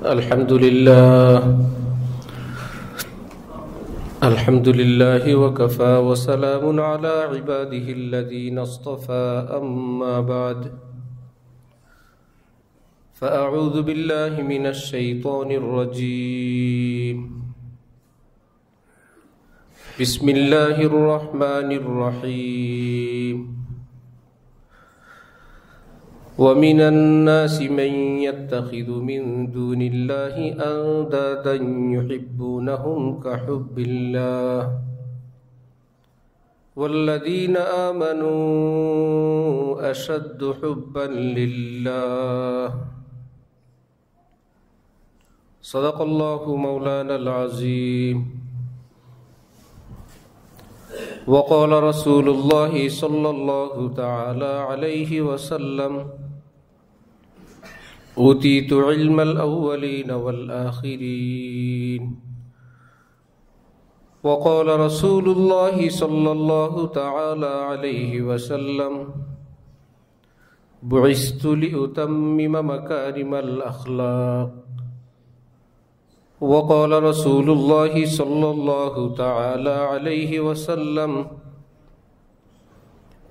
الحمد لله وكفى وسلام على عباده الذين اصطفى أما بعد فأعوذ بالله من الشيطان الرجيم بسم الله الرحمن الرحيم ومن الناس من يتخذ من دون الله أندادا يحبونهم كحب الله والذين آمنوا أشد حبا لله صدق الله مولانا العظيم وقال رسول الله صلى الله تعالى عليه وسلم أوتيت علم الأولين والآخرين وقال رسول الله صلى الله تعالى عليه وسلم بعثت لأتمم مكارم الأخلاق وقال رسول الله صلى الله تعالى عليه وسلم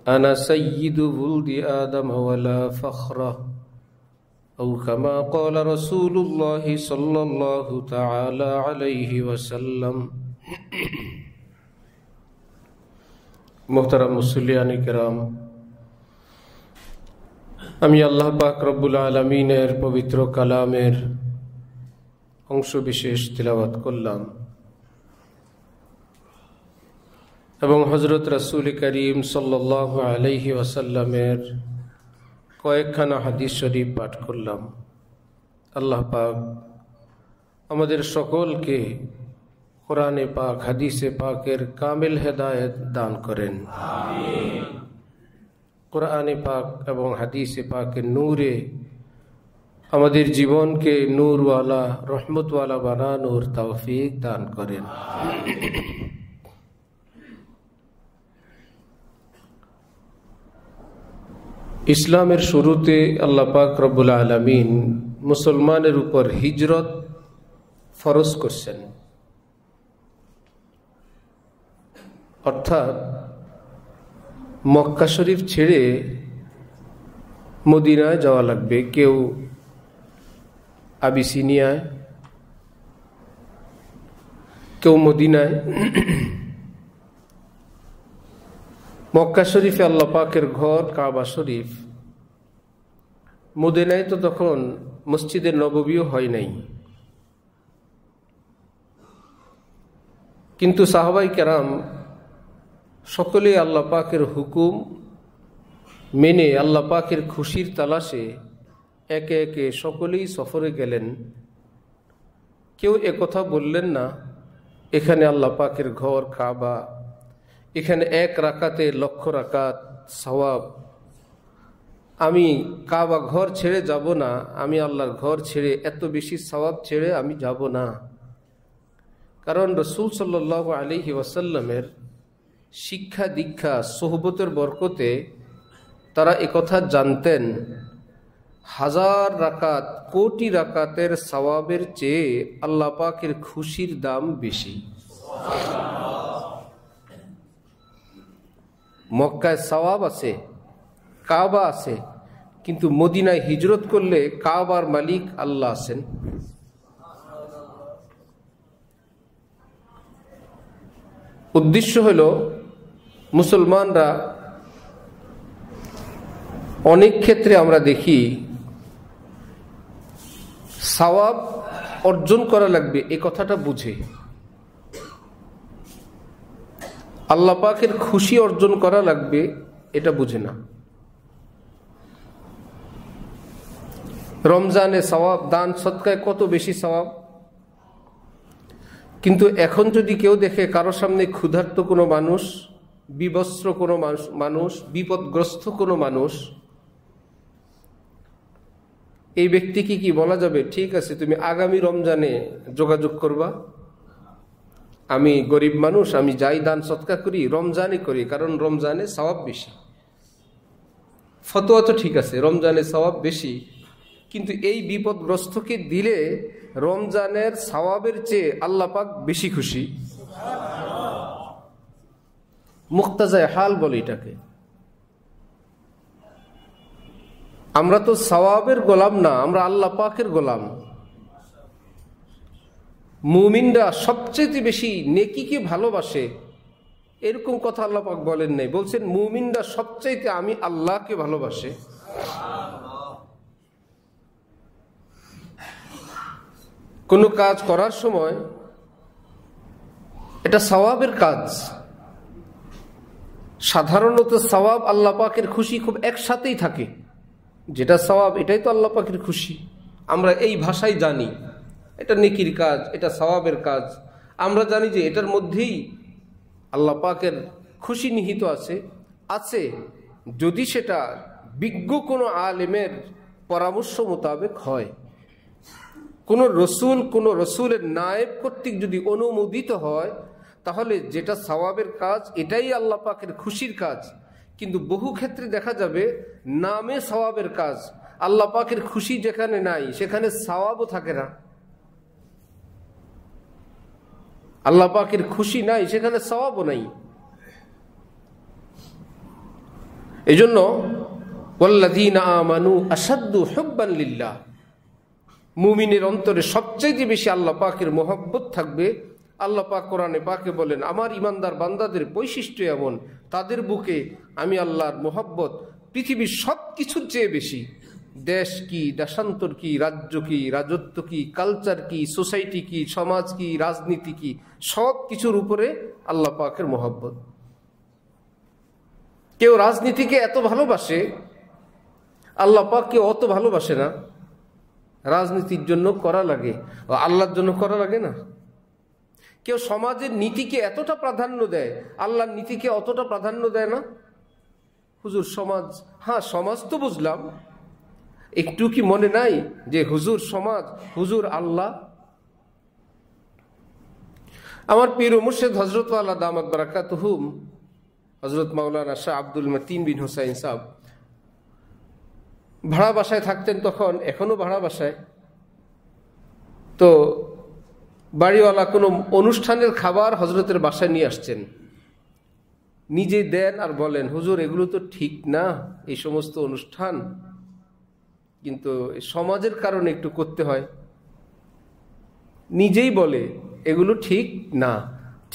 أنا سيد ولد آدم ولا فخر أو كما قال رسول الله صلى الله تعالى عليه وسلم محترم মুসল্লিয়ান কিরাম, আমি আল্লাহ পাক রব্বুল আলামিনের পবিত্র কালামের অংশ বিশেষ তিলাওয়াত করলাম এবং হযরত রাসূল করিম সাল্লাল্লাহু আলাইহি ওয়াসাল্লামের কয়েকখানা হাদিস শরীফ পাঠ করলাম। আল্লাহ পাক আমাদের সকলকে কোরআনে পাক হাদিসে পাকের কামিল হেদায়েত দান করেন, আমিন। কোরআনে পাক এবং হাদিসে পাকের নূরে আমাদের জীবনকে নূরওয়ালা রহমতওয়ালা বানানোর তৌফিক দান করেন। ইসলামের শুরুতে আল্লাহ পাক রব্বুল আলামিন মুসলমানের উপর হিজরত ফরজ করছেন, অর্থাৎ মক্কা শরীফ ছেড়ে মদিনায় যাওয়া লাগবে। কেউ আবিসিনিয়ায়, কেউ মদিনায়। মক্কা শরীফে আল্লাহ পাকের ঘর কাবা শরীফ, মদিনায় তো তখন মসজিদে নববীও হয় নাই। কিন্তু সাহাবায়ে কেরাম সকলে আল্লাহ পাকের হুকুম মেনে আল্লাহ পাকের খুশির তালাশে একে একে সকলেই সফরে গেলেন। কেউ একথা বললেন না এখানে আল্লাহ পাকের ঘর কাবা, এখানে এক রাকাতে লক্ষ রাকাত সওয়াব, আমি কাবা ঘর ছেড়ে যাব না, আমি আল্লাহর ঘর ছেড়ে এত বেশি সওয়াব ছেড়ে আমি যাব না। কারণ রাসূল সাল্লাল্লাহু আলাইহি ওয়াসাল্লামের শিক্ষা দীক্ষা সোহবতের বরকতে তারা একথা জানতেন, হাজার রাকাত কোটি রাকাতের সওয়াবের চেয়ে আল্লাহ পাকের খুশির দাম বেশি। মক্কায় সওয়াব আছে, কাবা আছে, কিন্তু মদিনায় হিজরত করলে কাবার মালিক আল্লাহ আছেন। উদ্দেশ্য হলো মুসলমানরা অনেক ক্ষেত্রে আমরা দেখি সওয়াব অর্জন করা লাগবে এই কথাটা বুঝে, আল্লাহ পাকের খুশি অর্জন করা লাগবে এটা বুঝে না। রমজানে সওয়াব, দান সদকায় কত বেশি সওয়াব, কিন্তু এখন যদি কেউ দেখে কারো সামনে ক্ষুধার্ত কোনো মানুষ, বিবস্ত্র কোনো মানুষ, বিপদগ্রস্ত কোনো মানুষ, এই ব্যক্তিকে কি বলা যাবে ঠিক আছে তুমি আগামী রমজানে যোগাযোগ করবা, আমি গরিব মানুষ, আমি যাই দান সৎকা করি, রমজানে করি, কারণ রমজানে সওয়াব বেশি। ফতোয়া তো ঠিক আছে রমজানে সওয়াব বেশি, কিন্তু এই বিপদগ্রস্তকে দিলে রমজানের সওয়াবের চেয়ে আল্লাহ পাক বেশি খুশি। মুক্তাজায়ে হাল বলে এটাকে। আমরা তো সওয়াবের গোলাম না, আমরা আল্লাহ পাকের গোলাম। মুমিনরা সবচেয়ে বেশি নেকিকে ভালোবাসে, এরকম কথা আল্লাহ পাক বলেন নাই। বলছেন মুমিনরা সবচাইতে আমি আল্লাহকে ভালোবাসে। কোনো কাজ করার সময় এটা সওয়াবের কাজ। সাধারণত সওয়াব আল্লাহ পাকের খুশি খুব একসাথেই থাকে। যেটা সওয়াব এটাই তো আল্লাহ পাকের খুশি। আমরা এই ভাষায় জানি এটা নেকির কাজ, এটা সওয়াবের কাজ। আমরা জানি যে এটার মধ্যেই আল্লাহ পাকের খুশি নিহিত আছে যদি সেটা বিজ্ঞ কোনো আলেমের পরামর্শ মোতাবেক হয়, কোনো রসুলের নায়েব কর্তৃক যদি অনুমোদিত হয়, তাহলে যেটা সওয়াবের কাজ এটাই আল্লাহ পাকের খুশির কাজ। কিন্তু বহু ক্ষেত্রে দেখা যাবে নামে সওয়াবের কাজ, আল্লাহ পাকের খুশি যেখানে নাই সেখানে সওয়াবও থাকে না। আল্লাহ পাকের খুশি নাই সেখানে সওয়াবও নাই। এজন্য ওয়াল্লাযীনা আমানু আশাদ্দু হুব্বান লিল্লাহ, মুমিনের অন্তরে সবচেয়ে বেশি আল্লাহ পাকের মহব্বত থাকবে। আল্লাহ পাক কোরআনে পাকে বলেন, আমার ইমানদার বান্দাদের বৈশিষ্ট্য এমন, তাদের বুকে আমি আল্লাহর মহব্বত পৃথিবীর সব কিছুর চেয়ে বেশি। দেশ কি, দেশান্তর কি, রাজ্য কি, রাজত্ব কি, কালচার কি, সোসাইটি কি, সমাজ কি, রাজনীতি কি, সব কিছুর উপরে আল্লাহ পাকের মহব্বত। কেউ রাজনীতিকে এত ভালোবাসে, আল্লাহ পাককে অত ভালোবাসে না। রাজনীতির জন্য করা লাগে, আল্লাহর জন্য করা লাগে না। কেউ সমাজের নীতিকে এতটা প্রাধান্য দেয়, আল্লাহর নীতিকে অতটা প্রাধান্য দেয় না। হুজুর সমাজ, হ্যাঁ সমাজ তো বুঝলাম, একটু কি মনে নাই যে হুজুর সমাজ, হুজুর আল্লাহ। আমার পীর ও মুর্শিদ হযরত আল্লাহ দামাত বারাকাতুহুম হযরত মাওলানা শাহ আব্দুল মতিন বিন হুসাইন সাহেব ভাড়া বাসায় থাকতেন তখন, এখনো ভাড়া বাসায়। তো বাড়িওয়ালা কোনো অনুষ্ঠানের খাবার হজরতের বাসায় নিয়ে আসছেন, নিজে দেন আর বলেন, হুজুর এগুলো তো ঠিক না, এই সমস্ত অনুষ্ঠান কিন্তু সমাজের কারণে একটু করতে হয়। নিজেই বলে এগুলো ঠিক না।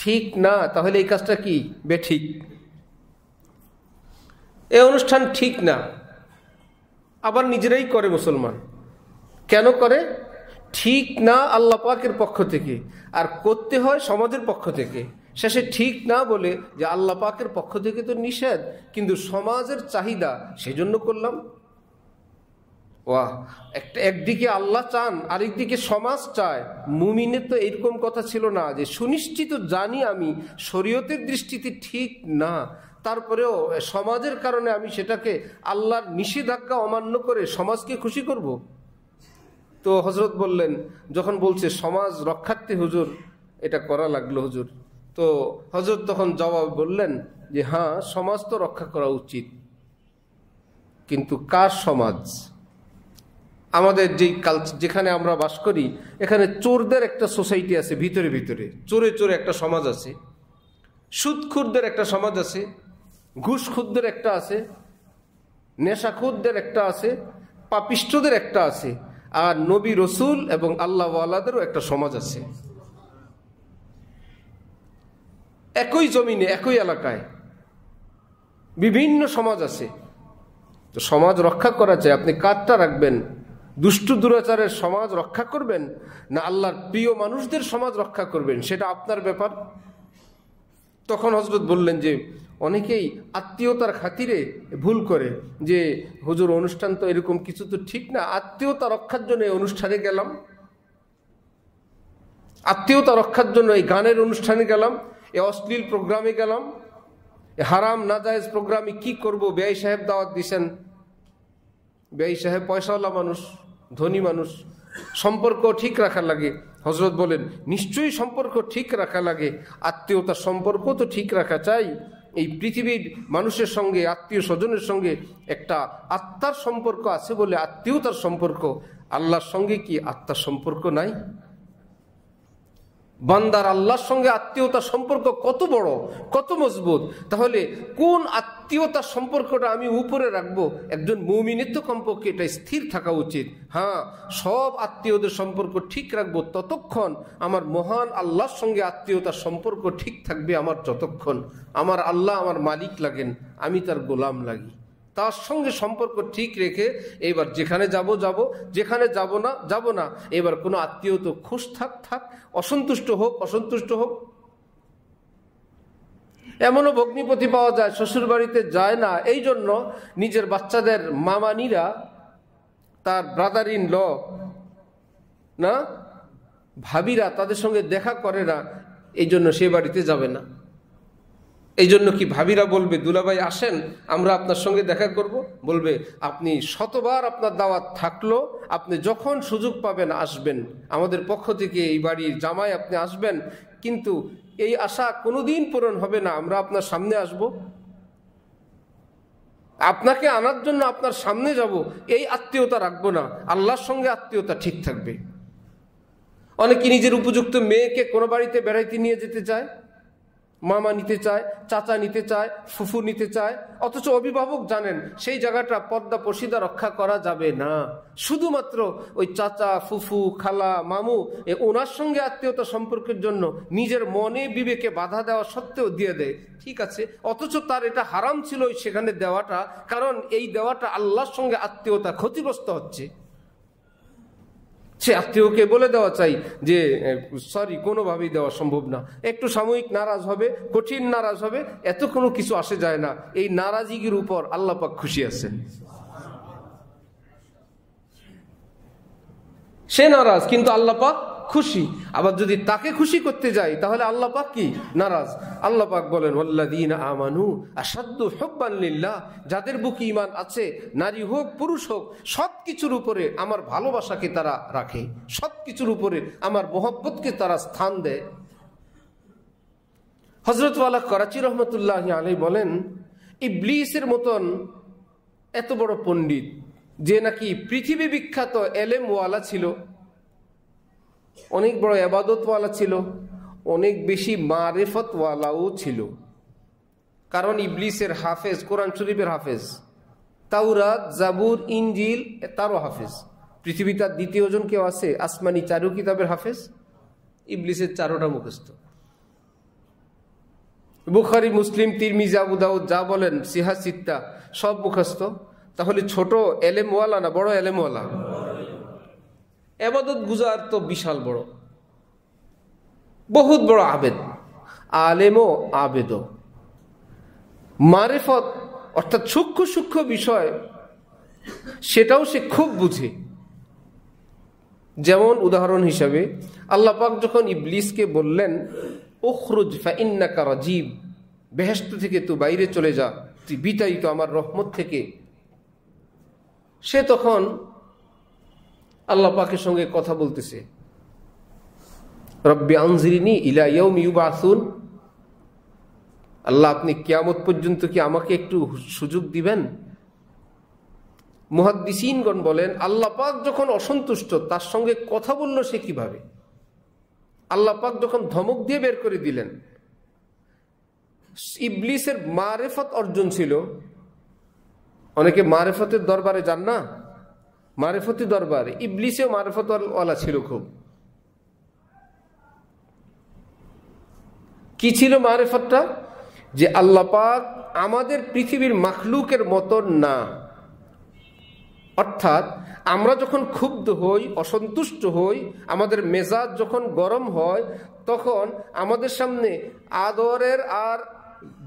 ঠিক না, তাহলে এই কাজটা কি বেঠিক? এই অনুষ্ঠান ঠিক না, আবার নিজেরাই করে মুসলমান। কেন করে? ঠিক না আল্লাহ পাকের পক্ষ থেকে, আর করতে হয় সমাজের পক্ষ থেকে। শেষে ঠিক না বলে যে আল্লাহ পাকের পক্ষ থেকে তো নিষেধ, কিন্তু সমাজের চাহিদা সেজন্য করলাম। ওয়াহ, একদিকে আল্লাহ চান, আরেকদিকে সমাজ চায়। মুমিনের তো এরকম কথা ছিল না যে সুনিশ্চিত জানি আমি শরীয়তের দৃষ্টিতে ঠিক না, তারপরেও সমাজের কারণে আমি সেটাকে আল্লাহর নিষেধাজ্ঞা অমান্য করে সমাজকে খুশি করব। তো হজরত বললেন, যখন বলছে সমাজ রক্ষার্থে হুজুর এটা করা লাগলো হুজুর, তো হজরত তখন জবাব বললেন যে হ্যাঁ সমাজ তো রক্ষা করা উচিত, কিন্তু কার সমাজ? আমাদের যেখানে আমরা বাস করি এখানে চোরদের একটা সোসাইটি আছে, ভিতরে ভিতরে চোরে চোরে একটা সমাজ আছে, সুদখুরদের একটা সমাজ আছে, ঘুষখুরদের একটা আছে, নেশাখুরদের একটা আছে, পাপিষ্ঠদের একটা আছে, আর নবী রসুল এবং আল্লাহ ওয়ালাদেরও একটা সমাজ আছে। একই জমিনে একই এলাকায় বিভিন্ন সমাজ আছে। তো সমাজ রক্ষা করা চাই, আপনি কারটা রাখবেন? দুষ্টু দুরাচারের সমাজ রক্ষা করবেন, না আল্লাহর প্রিয় মানুষদের সমাজ রক্ষা করবেন? সেটা আপনার ব্যাপার। তখন হযরত বললেন যে অনেকেই আত্মীয়তার খাতিরে ভুল করে যে হুজুর অনুষ্ঠান তো এরকম কিছু তো ঠিক না, আত্মীয়তা রক্ষার জন্য এই অনুষ্ঠানে গেলাম, আত্মীয়তা রক্ষার জন্য এই গানের অনুষ্ঠানে গেলাম, এই অশ্লীল প্রোগ্রামে গেলাম, হারাম নাজায়েজ প্রোগ্রামে কি করব? বেয়াই সাহেব দাওয়াত দিছেন, বেয়াই সাহেব পয়সাওয়ালা মানুষ, ধনী মানুষ, সম্পর্ক ঠিক রাখা লাগে। হযরত বলেন নিশ্চয়ই সম্পর্ক ঠিক রাখা লাগে, আত্মীয়তার সম্পর্ক তো ঠিক রাখা চাই। এই পৃথিবীর মানুষের সঙ্গে, আত্মীয় স্বজনের সঙ্গে একটা আত্মার সম্পর্ক আছে বলে আত্মীয়তার সম্পর্ক, আল্লাহর সঙ্গে কি আত্মার সম্পর্ক নাই? বান্দার আল্লাহর সঙ্গে আত্মীয়তার সম্পর্ক কত বড়, কত মজবুত। তাহলে কোন আত্মীয়তার সম্পর্কটা আমি উপরে রাখবো? একজন মুমিনের তো কমপক্ষে এটা স্থির থাকা উচিত। হ্যাঁ, সব আত্মীয়দের সম্পর্ক ঠিক রাখবো ততক্ষণ আমার মহান আল্লাহর সঙ্গে আত্মীয়তার সম্পর্ক ঠিক থাকবে আমার যতক্ষণ আমার আল্লাহ আমার মালিক লাগেন, আমি তার গোলাম লাগি। তার সঙ্গে সম্পর্ক ঠিক রেখে এবার যেখানে যাব যাব, যেখানে যাব না। এবার কোনো আত্মীয় তো খুশ থাক, অসন্তুষ্ট হোক। এমনও ভগ্নিপতি পাওয়া যায় শ্বশুর বাড়িতে যায় না, এই জন্য নিজের বাচ্চাদের মামানিরা তার ব্রাদার ইন ল না ভাবিরা তাদের সঙ্গে দেখা করে না, এই জন্য সে বাড়িতে যাবে না। এই জন্য কি ভাবিরা বলবে, দুলাভাই আসেন আমরা আপনার সঙ্গে দেখা করব? বলবে, আপনি শতবার আপনার দাওয়াত থাকলো, আপনি যখন সুযোগ পাবেন আসবেন, আমাদের পক্ষ থেকে এই বাড়ির জামাই আপনি আসবেন, কিন্তু এই আশা কোনোদিন পূরণ হবে না আমরা আপনার সামনে আসব, আপনাকে আনার জন্য আপনার সামনে যাব, এই আত্মীয়তা রাখবো না। আল্লাহর সঙ্গে আত্মীয়তা ঠিক থাকবে। অনেকে নিজের উপযুক্ত মেয়েকে কোনো বাড়িতে বেড়াইতে নিয়ে যেতে চায়, মামা নিতে চায়, চাচা নিতে চায়, ফুফু নিতে চায়, অথচ অভিভাবক জানেন সেই জায়গাটা পর্দা পর্দা রক্ষা করা যাবে না। শুধুমাত্র ওই চাচা, ফুফু, খালা, মামু ওনার সঙ্গে আত্মীয়তা সম্পর্কের জন্য নিজের মনে বিবেকে বাধা দেওয়া সত্ত্বেও দিয়ে দেয়, ঠিক আছে, অথচ তার এটা হারাম ছিল সেখানে দেওয়াটা, কারণ এই দেওয়াটা আল্লাহর সঙ্গে আত্মীয়তা ক্ষতিগ্রস্ত হচ্ছে। সে আত্মীয়কে বলে দেওয়া চাই যে সরি, কোনোভাবেই দেওয়া সম্ভব না, একটু সাময়িক নারাজ হবে, কঠিন নারাজ হবে, এত কোনো কিছু আসে যায় না। এই নারাজিগির উপর আল্লাহ পাক খুশি আছেন। সে নারাজ কিন্তু আল্লাহ পাক খুশি। আবার যদি তাকে খুশি করতে যাই তাহলে আল্লাহ পাক কি নারাজ? আল্লাহ পাক বলেন, ওয়াল্লাযীনা আমানু আশাদ্দু হুব্বান লিল্লাহ, যাদের বুকে ঈমান আছে, নারী হোক পুরুষ হোক, সবকিছুর উপরে আমার ভালোবাসাকে তারা রাখে, সবকিছুর উপরে আমার মোহব্বতকে তারা স্থান দেয়। হযরত ওয়ালা করাচি রহমতুল্লাহি আলাইহি বলেন, ইবলিসের মতন এত বড় পণ্ডিত, যে নাকি পৃথিবী বিখ্যাত এলেমওয়ালা ছিল, অনেক বড় ইবাদতওয়ালা ছিল, অনেক বেশি মারিফতওয়ালাও ছিল। কারণ ইবলিসের হাফেজ, কোরআন শরীফের হাফেজ, তাওরাত, জাবুর, ইনজিল তারও হাফেজ। পৃথিবী তার দ্বিতীয় জন কেউ আছে আসমানি চারু কিতাবের হাফেজ? ইবলিসের চারোটা মুখস্থ। বুখারী, মুসলিম, তিরমিজি, আবু দাউদ যা বলেন, সিহা সিত্তা সব মুখস্থ। তাহলে ছোট এলেমওয়ালা না বড় এলেমওয়ালা? ইবাদত গুজার তো বিশাল বড়, বহুত বড় আবেদ, আলেমও আবেদও। মারিফত অর্থাৎ সূক্ষ্ম সূক্ষ্ম বিষয় সেটাও সে খুব বুঝে। যেমন উদাহরণ হিসাবে আল্লাহ পাক যখন ইবলিসকে বললেন, উখরুজ ফাইন্নাকা রাজিব, বেহেশত থেকে তুই বাইরে চলে যা, তুই বিতাড়িত আমার রহমত থেকে, সে তখন আল্লাহ পাকের সঙ্গে কথা বলতেছে, রব্বি আনজিরনি ইলা ইয়াউমি ইউবাসুন, আল্লাহ আপনি কিয়ামত পর্যন্ত কি আমাকে একটু সুযোগ দিবেন? মুহাদ্দিসিনগণ বলেন, আল্লাহ পাক যখন অসন্তুষ্ট তার সঙ্গে কথা বলল সে কিভাবে? আল্লাহ পাক যখন ধমক দিয়ে বের করে দিলেন। ইবলিসের মারিফত অর্জন ছিল। অনেকে মারিফতের দরবারে যান না, মারিফতি দরবারে, ইবলিসেও মারিফতওয়ালা ছিল খুব। কি ছিল মারিফতটা? যে আল্লাহ পাক আমাদের পৃথিবীর মাখলুকের মতন না। অর্থাৎ আমরা যখন ক্ষুব্ধ হই, অসন্তুষ্ট হই, আমাদের মেজাজ যখন গরম হয়, তখন আমাদের সামনে আদরের আর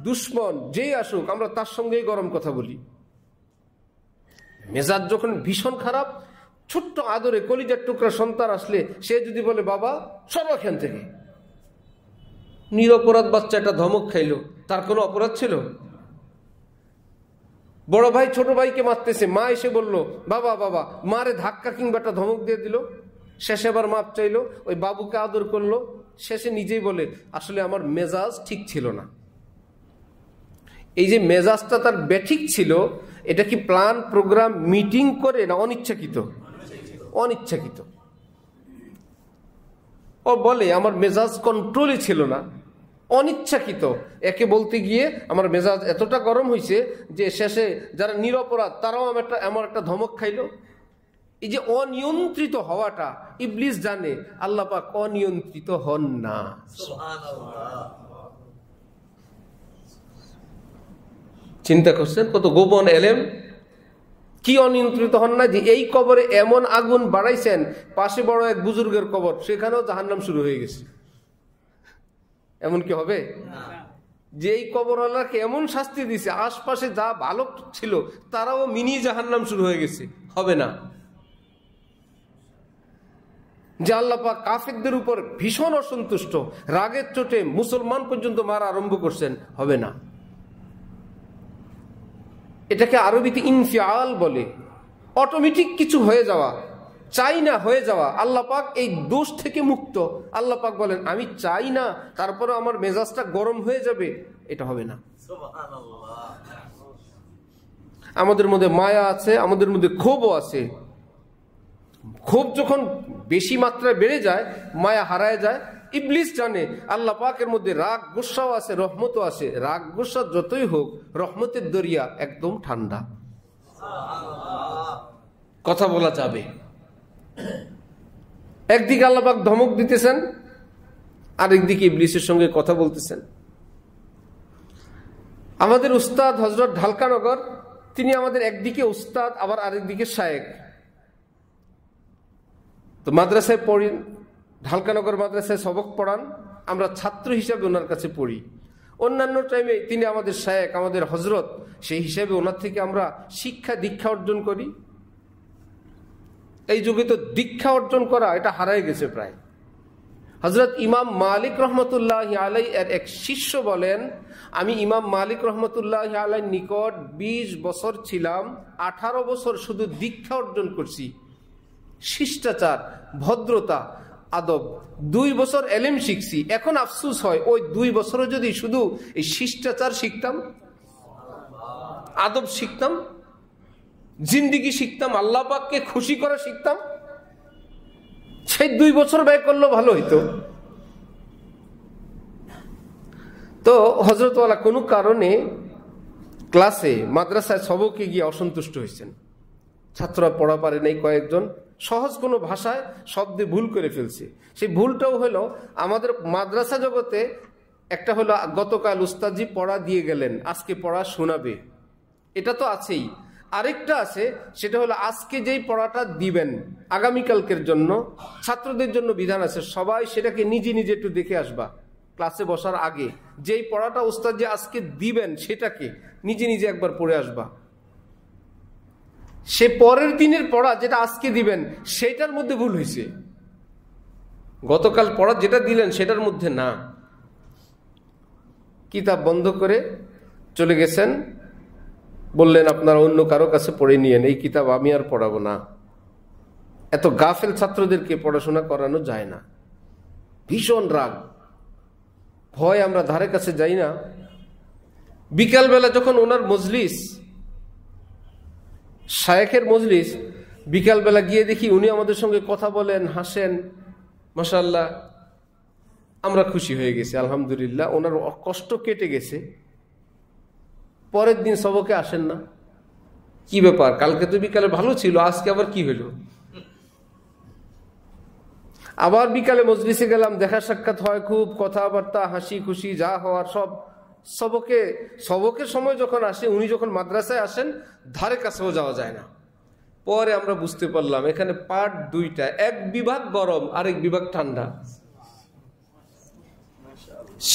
দুশ্মন যেই আসুক আমরা তার সঙ্গেই গরম কথা বলি। মেজাজ যখন ভীষণ খারাপ, ছোট্ট আদরে কলিজার টুকরা সন্তান আসলে সে যদি বলে বাবা সরো এখান থেকে, নিরপরাধ বাচ্চাটা ধমক খাইলো, তার কোনো অপরাধ ছিল? বড় ভাই ছোট ভাইকে মারতেছে, মা এসে বলল বাবা বাবা, মারে ধাক্কা কিংবা একটা ধমক দিয়ে দিল, শেষে আবার মাপ চাইলো, ওই বাবুকে আদর করলো, শেষে নিজেই বলে আসলে আমার মেজাজ ঠিক ছিল না। এই যে মেজাজটা তার বেঠিক ছিল, এটা কি প্ল্যান প্রোগ্রাম মিটিং করে না অনিচ্ছাকৃত? অনিচ্ছাকৃত। ও বলে আমার মেজাজ কন্ট্রোলে ছিল না, অনিচ্ছাকৃত। একে বলতে গিয়ে আমার মেজাজ এতটা গরম হয়েছে যে শেষে যারা নিরপরাধ তারাও এমন একটা ধমক খাইল। এই যে অনিয়ন্ত্রিত হওয়াটা, ইবলিস জানে আল্লাহ পাক অনিয়ন্ত্রিত হন না। চিন্তা করছেন কত গোপন এলেম। কি অনিয়ন্ত্রিত হন না যে এই কবরে এমন আগুন বাড়াইছেন, পাশে বড় এক বুজুর্গের কবর, সেখানেও জাহান্নাম শুরু হয়ে গেছে। এমন কি হবে? যে এই কবরওয়ালাকে এমন শাস্তি দিছে, আশপাশে যা ভালো ছিল তারাও মিনি জাহান্নাম শুরু হয়ে গেছে, হবে না। যে আল্লাহ পাক কাফেরদের উপর ভীষণ অসন্তুষ্ট, রাগের চোটে মুসলমান পর্যন্ত মারা আরম্ভ করছেন, হবে না। এটাকে আরবিতে ইনফিআল বলে, অটোমেটিক কিছু হয়ে যাওয়া, চাই না হয়ে যাওয়া। আল্লাহ পাক এই দোষ থেকে মুক্ত। আল্লাহ পাক বলেন আমি চাই না, তারপরে আমার মেজাজটা গরম হয়ে যাবে, এটা হবে না। আমাদের মধ্যে মায়া আছে, আমাদের মধ্যে ক্ষোভও আছে। ক্ষোভ যখন বেশি মাত্রায় বেড়ে যায়, মায়া হারায় যায়। ইবলিস জানে আল্লাহ পাকের মধ্যে রাগ গুসাও আছে, রহমতও আছে। রাগ গুসা যতই হোক, রহমতের দরিয়া একদম ঠান্ডা, কথা বলা যাবে। একদিকে আল্লাহ পাক ধমক দিতেছেন, আরেকদিকে ইবলিসের সঙ্গে কথা বলতেছেন। আমাদের উস্তাদ হযরত ঢালকানগর, তিনি আমাদের একদিকে উস্তাদ, আবার আরেকদিকে শায়েখ। তো মাদ্রাসায় পড়ি, ঢালকানগর মাদ্রাসায় সবক পড়ান, আমরা ছাত্র হিসাবে ওনার কাছে পড়ি। অন্যান্য টাইমে তিনি আমাদের শায়েখ, আমাদের হযরত, সেই হিসাবে ওনার থেকে আমরা শিক্ষা দীক্ষা অর্জন করি। এই যুগে তো দীক্ষা অর্জন করা এটা হারায় গেছে প্রায়। হযরত ইমাম মালিক রহমতুল্লাহ আলাইহি এর এক শিষ্য বলেন, আমি ইমাম মালিক রহমতুল্লাহ আলাইহির নিকট 20 বছর ছিলাম, 18 বছর শুধু দীক্ষা অর্জন করছি। শিষ্টাচার, ভদ্রতা, আদব, 2 বছর এলেম শিখছি। এখন আফসোস হয় ওই 2 বছরে যদি শুধু এই শিষ্টাচার শিখতাম, আদব শিখতাম, জিন্দিগি শিখতাম, আল্লাহ পাককে খুশি করা শিখতাম, সেই 2 বছর ব্যয় করলেও ভালো হইতো। তো হযরতওয়ালা কোনো কারণে ক্লাসে মাদ্রাসায় সবকে গিয়ে অসন্তুষ্ট হয়েছেন। ছাত্ররা পড়া পারে নাই, কয়েকজন সহজ কোনো ভাষায় শব্দে ভুল করে ফেলছে। সেই ভুলটাও হলো আমাদের মাদ্রাসা জগতে একটা হলো গতকাল উস্তাদজি পড়া দিয়ে গেলেন, আজকে পড়া শোনাবে, এটা তো আছেই। আরেকটা আছে, সেটা হলো আজকে যেই পড়াটা দিবেন আগামীকালকের জন্য ছাত্রদের জন্য বিধান আছে, সবাই সেটাকে নিজে নিজে একটু দেখে আসবা। ক্লাসে বসার আগে যেই পড়াটা উস্তাদ যে আজকে দিবেন সেটাকে নিজে নিজে একবার পড়ে আসবা। সে পরের দিনের পড়া যেটা আজকে দিবেন সেটার মধ্যে ভুল হয়েছে, গতকাল পড়া যেটা দিলেন সেটার মধ্যে না। কিতাব বন্ধ করে চলে গেছেন, বললেন আপনারা অন্য কারো কাছে পড়ে নিয়েন, এই কিতাব আমি আর পড়াবো না। এত গাফেল ছাত্রদেরকে পড়াশোনা করানো যায় না। ভীষণ রাগ, ভয়, আমরা ধারে কাছে যাই না। বিকালবেলা যখন ওনার মজলিস, শায়েখের মজলিস, বিকালবেলা গিয়ে দেখি উনি আমাদের সঙ্গে কথা বলেন, হাসেন, মাশাআল্লাহ, আমরা খুশি হয়ে গেছি, আলহামদুলিল্লাহ, ওনার কষ্ট কেটে গেছে। পরের দিন সবকে আসেন না, কি ব্যাপার, কালকে তো বিকালে ভালো ছিল, আজকে আবার কি হলো? আবার বিকালে মজলিসে গেলাম, দেখা সাক্ষাৎ হয়, খুব কথাবার্তা, হাসি খুশি, যা হওয়ার সব। সবকের সময় যখন আসে, উনি যখন মাদ্রাসায় আসেন, ধারে কাছেও যাওয়া যায় না। পরে আমরা বুঝতে পারলাম এখানে পার্ট 2টা, এক বিভাগ গরম, আরেক বিভাগ ঠান্ডা।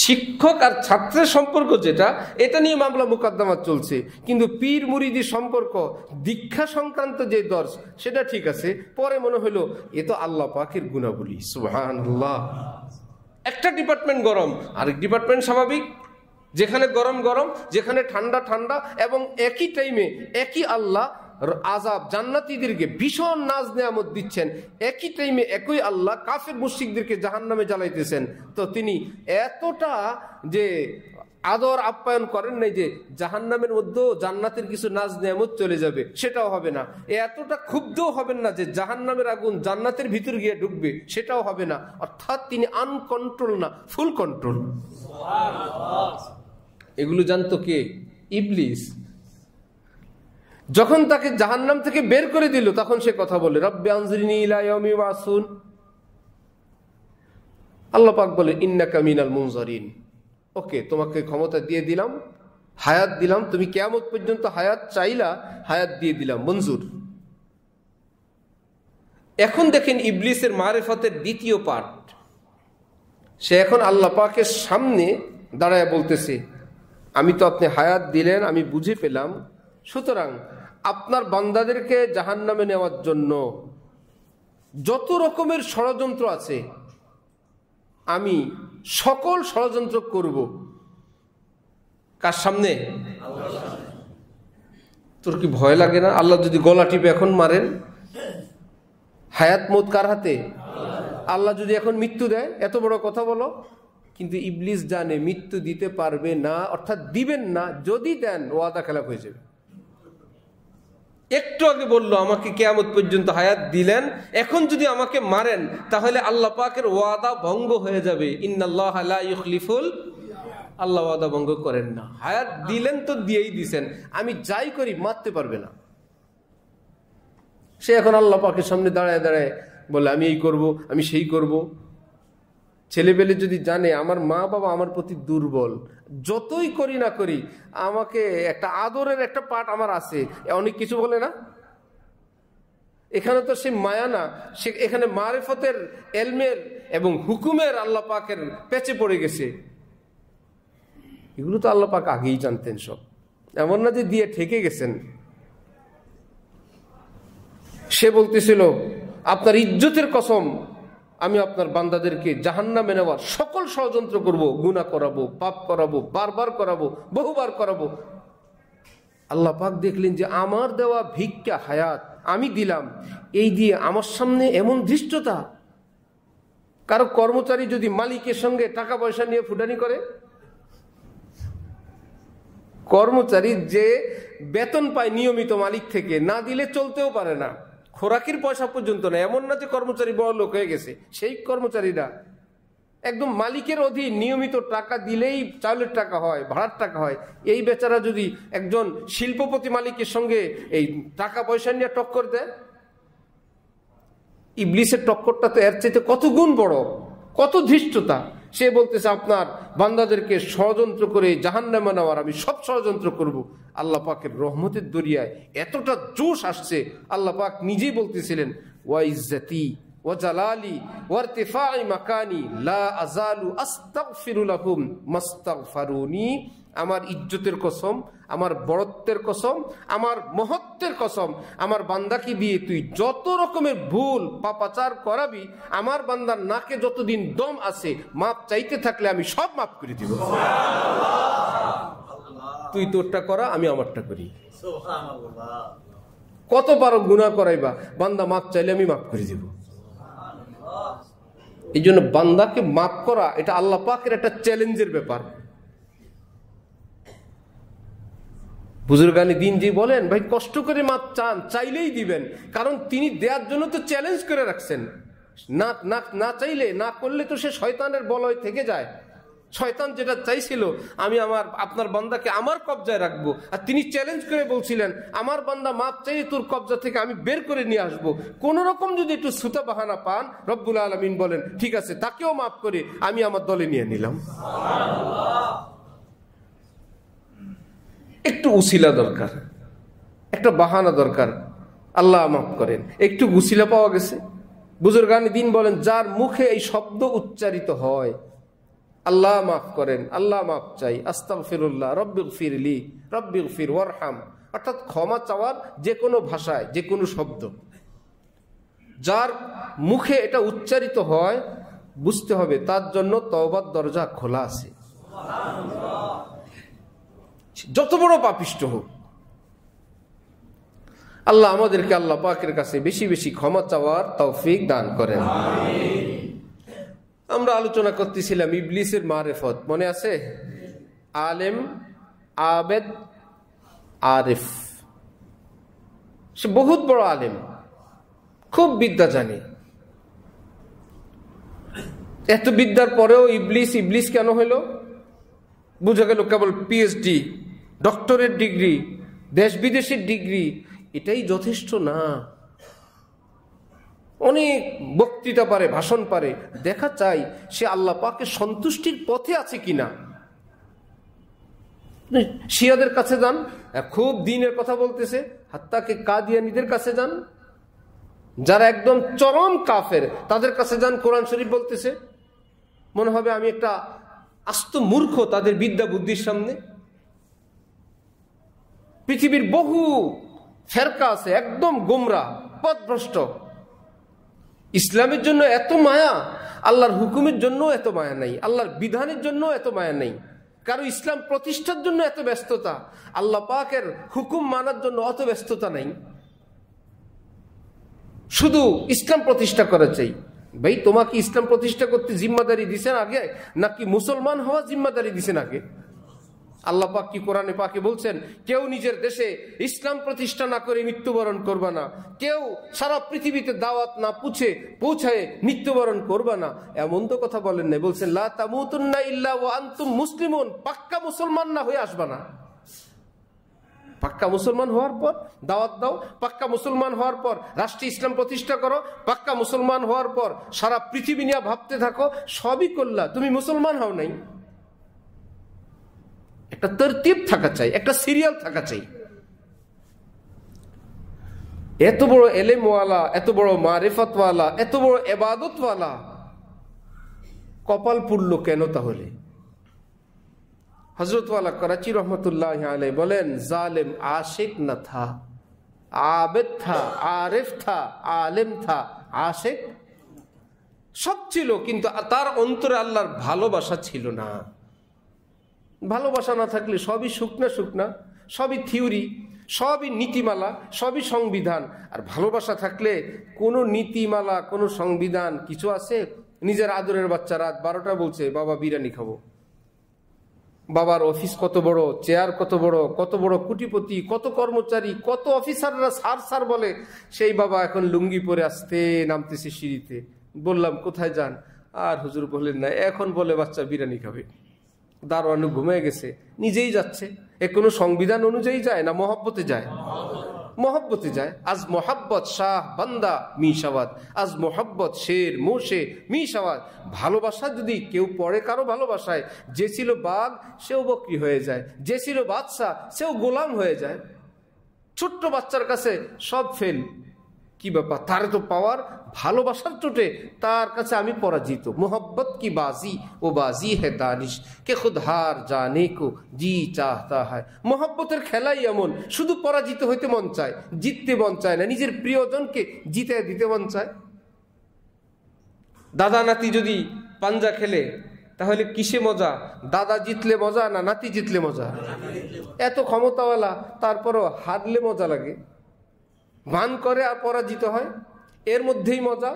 শিক্ষক আর ছাত্রের সম্পর্ক যেটা, এটা নিয়ে মামলা মোকদ্দমা চলছে, কিন্তু পীর মুরিদি সম্পর্ক, দীক্ষা সংক্রান্ত যে দর্শ, সেটা ঠিক আছে। পরে মনে হলো এ তো আল্লাহ পাকের গুণাবলী, সুবহানাল্লাহ। একটা ডিপার্টমেন্ট গরম, আরেক ডিপার্টমেন্ট স্বাভাবিক। যেখানে গরম গরম, যেখানে ঠান্ডা ঠান্ডা, এবং একই টাইমে একই আল্লাহ আযাব জান্নাতীদেরকে ভীষণ নাজ নেয়ামত দিচ্ছেন, একই টাইমে একই আল্লাহ কাফের মুশরিকদেরকে জাহান্নামে জ্বালাইতেছেন। তো তিনি এতটা যে আদর আপ্যায়ন করেন নাই যে জাহান্নামের মধ্যেও জান্নাতের কিছু নাজ নেয়ামত চলে যাবে, সেটাও হবে না। এতটা ক্ষুব্ধও হবেন না যে জাহান্নামের আগুন জান্নাতের ভিতর গিয়ে ঢুকবে, সেটাও হবে না। অর্থাৎ তিনি আনকন্ট্রোল না, ফুল কন্ট্রোল। এগুলো জানতো কে? ইবলিস। যখন তাকে জাহান্নাম থেকে বের করে দিল তখন সে কথা বলে, রব্বি আনজিরনি ইলা ইয়াউমি ইউবআসুন। আল্লাহ পাক বলে, ইন্নাকা মিনাল মুনজারিন। ওকে, তোমাকে ক্ষমতা দিয়ে দিলাম, হায়াত দিলাম, তুমি কিয়ামত পর্যন্ত হায়াত চাইলা, হায়াত দিয়ে দিলাম, মঞ্জুর। এখন দেখেন ইবলিসের মারিফতের দ্বিতীয় পার্ট। সে এখন আল্লাহ পাকের সামনে দাঁড়ায় বলতেছে, আমি তো আপনি হায়াত দিলেন, আমি বুঝে পেলাম, সুতরাং আপনার বান্দাদেরকে জাহান্নামে নেওয়ার জন্য যত রকমের ষড়যন্ত্র আছে আমি সকল ষড়যন্ত্র করব। কার সামনে? তোর কি ভয় লাগে না? আল্লাহ যদি গলা টিপে এখন মারেন, হায়াত মৌত কার হাতে? আল্লাহ যদি এখন মৃত্যু দেয়, এত বড় কথা বলো। কিন্তু ইবলিস জানে মৃত্যু দিতে পারবে না, অর্থাৎ দিবেন না। যদি দেন ওয়াদা খেলাফ হয়ে যাবে। একটু আগে বললো আমাকে কিয়ামত পর্যন্ত হায়াত দিলেন, এখন যদি আমাকে মারেন তাহলে আল্লাহ পাকের ওয়াদা ভঙ্গ হয়ে যাবে। ইন্নাল্লাহা লা ইউখলিফুল, আল্লাহ ওয়াদা ভঙ্গ করেন না। হায়াত দিলেন তো দিয়েই দিছেন, আমি যাই করি মারতে পারবে না। সে এখন আল্লাহ পাকের সামনে দাঁড়ায় দাঁড়ায় বলে, আমি এই করব, আমি সেই করব। ছেলেবেলে যদি জানে আমার মা বাবা আমার প্রতি দুর্বল, যতই করি না করি আমাকে একটা আদরের একটা পার্ট আমার আছে, অনেক কিছু বলে না। এখানে তো সে মায়া না, সে এখানে মারিফতের, এলমের এবং হুকুমের আল্লাহ পাকের পেঁচে পড়ে গেছে। এগুলো তো আল্লাহ পাক আগেই জানতেন সব, এমন না যে দিয়ে ঠেকে গেছেন। সে বলতেছিল, আপনার ইজ্জতের কসম, আমি আপনার বান্দাদেরকে জাহান্নামে নেওয়ার সকল ষড়যন্ত্র করব, গুনাহ করাবো, পাপ করাবো, বারবার করাবো, বহুবার করাবো। আল্লাহ পাক দেখলেন যে আমার দেওয়া ভিক্ষা হায়াত আমি দিলাম, এই দিয়ে আমার সামনে এমন ধৃষ্টতা। কারো কর্মচারী যদি মালিকের সঙ্গে টাকা পয়সা নিয়ে ফুটানি করে, কর্মচারী যে বেতন পায় নিয়মিত মালিক থেকে, না দিলে চলতেও পারে না, খোরাকির পয়সা পর্যন্ত না। এমন না যে কর্মচারী বড় লোক হয়ে গেছে, সেই কর্মচারীরা একদম মালিকের অধীন, নিয়মিত টাকা দিলেই চাউলের টাকা হয়, ভাড়ার টাকা হয়। এই বেচারা যদি একজন শিল্পপতি মালিকের সঙ্গে এই টাকা পয়সা নিয়ে টক্কর দেয়, ইবলিসের টক্করটা তো এর চাইতে কত গুণ বড়, কত ধৃষ্টতা। সে বলতেছে আপনার বান্দাদেরকে ষড়যন্ত্র করে জাহান্নামে নেওয়ার আমি সব ষড়যন্ত্র করব। আল্লাহ পাকের রহমতের দরিয়ায় এতটা জোশ আসছে, আল্লাহ পাক নিজেই বলতেছিলেন, ওয়া ইজ্জতি ওয়া জালালি ওয়া ইরতিফাই মাকানি লা আযালু আস্তাগফিরু লাহুম মাস্তাগফারুনি। আমার ইজ্জতের কসম, আমার বড়ত্বের কসম, আমার মহত্বের কসম, আমার বান্দাকে দিয়ে তুই যত রকমের ভুল পাপাচার করাবি, আমার বান্দার নাকে যতদিন দম আছে মাপ চাইতে থাকলে আমি সব মাপ করে দিব। তুই তোরটা করা, আমি আমারটা করি। কত পারো গুনাহ করাইবা, বান্দা মাপ চাইলে আমি মাপ করে দিব। এই জন্য বান্দাকে মাপ করা এটা আল্লাহ পাকের একটা চ্যালেঞ্জের ব্যাপার। বুজুর্গানি দিন জি বলেন, ভাই কষ্ট করে মাপ চান, চাইলেই দিবেন, কারণ তিনি দেওয়ার জন্য তো চ্যালেঞ্জ করে রাখছেন। না না না চাইলে, না করলে তো সে শয়তানের বলয় থেকে যায়। শয়তান যেটা চাইছিল, আমি আপনার বান্দাকে আমার কবজায় রাখবো, আর তিনি চ্যালেঞ্জ করে বলছিলেন আমার বান্দা মাপ চাইলে তোর কবজা থেকে আমি বের করে নিয়ে আসবো। কোন রকম যদি একটু সুতা বাহানা পান, রব্বুল আলামিন বলেন ঠিক আছে, তাকেও মাফ করে আমি আমার দলে নিয়ে নিলাম। একটু উসিলা দরকার, একটা বাহানা দরকার, আল্লাহ মাফ করেন, একটু উসিলা পাওয়া গেছে। বুজুর্গানি দিন বলেন, যার মুখে এই শব্দ উচ্চারিত হয়, আল্লাহ মাফ করেন, আল্লাহ মাফ চাই, আস্তাগফিরুল্লাহ, রব্বিগফিরলি, রব্বিগফির ওয়ারহাম, অর্থাৎ ক্ষমা চাওয়ার যে কোনো ভাষায়, যে কোনো শব্দ, যার মুখে এটা উচ্চারিত হয়, বুঝতে হবে তার জন্য তওবার দরজা খোলা আছে। যত বড় পাপিষ্ঠ হোক। আল্লাহ আমাদেরকে আল্লাহ পাকের কাছে বেশি বেশি ক্ষমা চাওয়ার তৌফিক দান করেন। আমরা আলোচনা করতেছিলাম ইবলিসের মারেফত, মনে আছে? আলেম, আবেদ, আরিফ। সে বহুত বড় আলেম, খুব বিদ্যা জানে। এত বিদ্যার পরেও ইবলিস কেন হইল? বুঝা গেল কেবল পিএইচডি, ডক্টরেট ডিগ্রি, দেশ বিদেশের ডিগ্রি এটাই যথেষ্ট না। অনেক বক্তৃতা পারে, ভাষণ পারে, দেখা চাই সে আল্লাহ পাকের সন্তুষ্টির পথে আছে কিনা। শিয়াদের কাছে যান, খুব দ্বীনের কথা বলতেছে, হাত্তাকে কাদিয়ানীদের কাছে যান, যারা একদম চরম কাফের, তাদের কাছে যান, কোরআন শরীফ বলতেছে। মনে হবে আমি একটা আস্ত মূর্খ তাদের বিদ্যা বুদ্ধির সামনে। পৃথিবীর বহু ফেরকা আছে একদম গোমরা, পথভ্রষ্ট। ইসলামের জন্য এত মায়া, আল্লাহর হুকুমের জন্য এত মায়া নাই, আল্লাহর বিধানের জন্য এত মায়া নেই। কারো ইসলাম প্রতিষ্ঠার জন্য এত ব্যস্ততা, আল্লাহ পাকের হুকুম মানার জন্য অত ব্যস্ততা নাই। শুধু ইসলাম প্রতিষ্ঠা করা চাই। ভাই, তোমাকে ইসলাম প্রতিষ্ঠা করতে জিম্মাদারি দিছেন আগে, নাকি মুসলমান হওয়া জিম্মাদারি দিছেন আগে? আল্লাহ পাক কি কোরআনে পাকে বলছেন, কেউ নিজের দেশে ইসলাম প্রতিষ্ঠা না করে মৃত্যুবরণ করবা না, কেউ সারা পৃথিবীতে দাওয়াত না পৌঁছায় মৃত্যুবরণ করবা না, এমন তো কথা বলেন নাই। বলছেন লা তামুতুন্না ইল্লা ওয়া আনতুম মুসলিমুন, পাক্কা মুসলমান না হয়ে আসবা না। পাক্কা মুসলমান হওয়ার পর দাওয়াত দাও, পাক্কা মুসলমান হওয়ার পর রাষ্ট্রে ইসলাম প্রতিষ্ঠা করো, পাক্কা মুসলমান হওয়ার পর সারা পৃথিবী নিয়ে ভাবতে থাকো, সবই করলা, তুমি মুসলমান হও নাই। একটা তরতিব থাকা চাই, একটা সিরিয়াল থাকা চাই। এত বড় এলেমওয়ালা, এত বড় মারিফতওয়ালা, এত বড় ইবাদতওয়ালা কপাল পুড়ল কেন তাহলে? হযরত ওয়ালা করাচি রহমতুল্লাহ আলাইহি বলেন, জালেম आशिक न था, आबिद था, आरिफ था, आलिम था, आशिक সব ছিল, কিন্তু তার অন্তরে আল্লাহর ভালোবাসা ছিল না। ভালোবাসা না থাকলে সবই শুকনা শুকনা, সবই থিওরি, সবই নীতিমালা, সবই সংবিধান। আর ভালোবাসা থাকলে কোনো নীতিমালা, কোনো সংবিধান কিছু আছে? নিজের আদরের বাচ্চা রাত 12টা বলছে বাবা বিরিয়ানি খাবো, বাবার অফিস কত বড়, চেয়ার কত বড়, কত বড় কোটিপতি, কত কর্মচারী, কত অফিসাররা স্যার স্যার বলে, সেই বাবা এখন লুঙ্গি পরে আসতে নামতেছে সিঁড়িতে। বললাম কোথায় যান? আর হুজুর বললেন না, এখন বলে বাচ্চা বিরিয়ানি খাবে। দারোয়ান ঘুমিয়ে গেছে, নিজেই যাচ্ছে। এ কোনো সংবিধান অনুযায়ী যায় না মহব্বতে যায়? মহব্বতে যায়। আজ মোহাব্বত শাহ বান্দা মিশাওয়াত, আজ মোহাব্বত শের মোশে মিশাওয়াত। ভালোবাসা যদি কেউ পড়ে কারো ভালোবাসায়, যে ছিল বাঘ সেও বকরি হয়ে যায়, যে ছিল বাদশা সেও গোলাম হয়ে যায়। ছোট্ট বাচ্চার কাছে সব ফেল, কি ব্যাপার? তারে তো পাওয়ার, ভালোবাসার চোটে তার কাছে আমি পরাজিত। মোহব্বত কি বাজি ও বাজি হে দানিশ কে খুদ হার জানে কো জি চাহতা হয়। মোহব্বতের খেলাই এমন, শুধু পরাজিত হইতে মন চায়, জিততে মন চায় না, নিজের প্রিয়জনকে জিতে দিতে মন চায়। দাদা নাতি যদি পাঞ্জা খেলে তাহলে কিসে মজা? দাদা জিতলে মজা না নাতি জিতলে মজা? এত ক্ষমতাওয়ালা তারপরও হারলে মজা লাগে, ভান করে আর পরাজিত হয়, এর মধ্যেই মজা।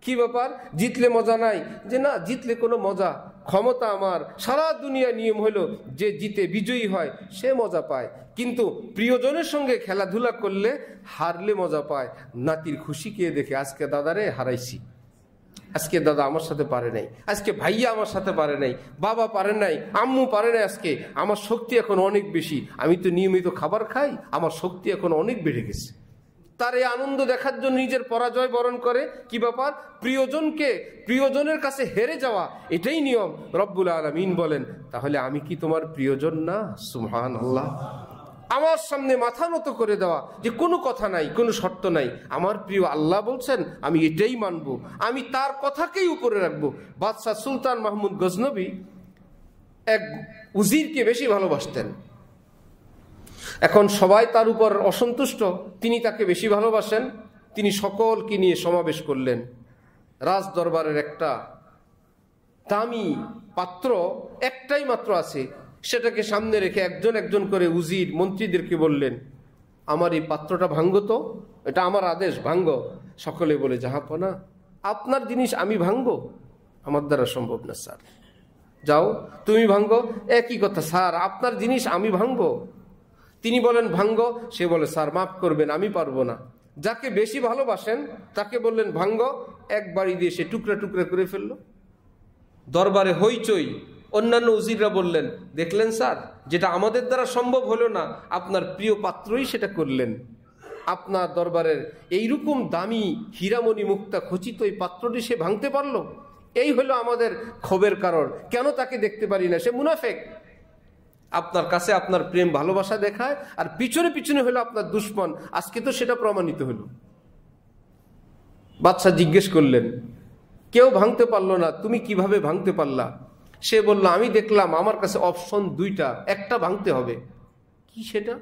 কি ব্যাপার? জিতলে মজা নাই? যে না, জিতলে কোনো মজা, ক্ষমতা আমার, সারা দুনিয়া নিয়ম হলো যে জিতে বিজয়ী হয় সে মজা পায়, কিন্তু প্রিয়জনের সঙ্গে খেলাধুলা করলে হারলে মজা পায়। নাতির খুশি কে দেখে, আজকে দাদারে হারাইছি, আজকে দাদা আমার সাথে পারে নাই, আজকে ভাইয়া আমার সাথে পারে নাই, বাবা পারে নাই, আম্মু পারে নাই, আজকে আমার শক্তি এখন অনেক বেশি, আমি তো নিয়মিত খাবার খাই, আমার শক্তি এখন অনেক বেড়ে গেছে। তার এই আনন্দ দেখার জন্য নিজের পরাজয় বরণ করে। কি ব্যাপার? প্রিয়জনের কাছে হেরে যাওয়া, এটাই নিয়ম। রব্বুল আলামিন বলেন, তাহলে আমি কি তোমার প্রিয়জন না? সুবহানাল্লাহ। আমার সামনে মাথা নত করে দেওয়া, যে কোনো কথা নাই, কোনো শর্ত নাই, আমার প্রিয় আল্লাহ বলছেন আমি এটাই মানব, আমি তার কথাকেই উপরে রাখবো। বাদশাহ সুলতান মাহমুদ গজনবী এক উজিরকে বেশি ভালোবাসতেন। এখন সবাই তার উপর অসন্তুষ্ট, তিনি তাকে বেশি ভালোবাসেন। তিনি সকলকে নিয়ে সমাবেশ করলেন। রাজ দরবারের একটা দামি পাত্র একটাই মাত্র আছে, সেটাকে সামনে রেখে একজন একজন করে উজির মন্ত্রীদেরকে বললেন, আমার এই পাত্রটা ভাঙ্গো তো, এটা আমার আদেশ, ভাঙ্গো। সকলে বলে, জাহাপনা আপনার জিনিস আমি ভাঙ্গো? আমার দ্বারা সম্ভব না স্যার। যাও তুমি ভাঙ্গো। একই কথা, স্যার আপনার জিনিস আমি ভাঙ্গো? তিনি বলেন ভাঙ্গো, সে বলে স্যার মাফ করবেন, আমি পারবো না। যাকে বেশি ভালোবাসেন তাকে বললেন ভাঙ্গো, এক বাড়ি দিয়ে সে টুকরা টুকরা করে ফেললো। দরবারে হইচই। অন্যান্য উজিররা বললেন, দেখলেন স্যার, যেটা আমাদের দ্বারা সম্ভব হলো না, আপনার প্রিয় পাত্রই সেটা করলেন। আপনার দরবারের এইরকম দামি হীরামণি মুক্তা খচিত এই পাত্রটি সে ভাঙতে পারলো। এই হলো আমাদের ক্ষোভের কারণ। কেন তাকে দেখতে পারি না? সে মুনাফেক। আপনার কাছে আপনার প্রেম ভালোবাসা দেখায়, আর পিছনে পিছনে হলো আপনার দুশ্মন। আজকে তো সেটা প্রমাণিত হলো। বাদশা জিজ্ঞেস করলেন, কেউ ভাঙতে পারলো না, তুমি কিভাবে ভাঙতে পারলা? সে বলল, আমি দেখলাম আমার কাছে অপশন দুইটা, একটা ভাঙতে হবে। কি সেটা?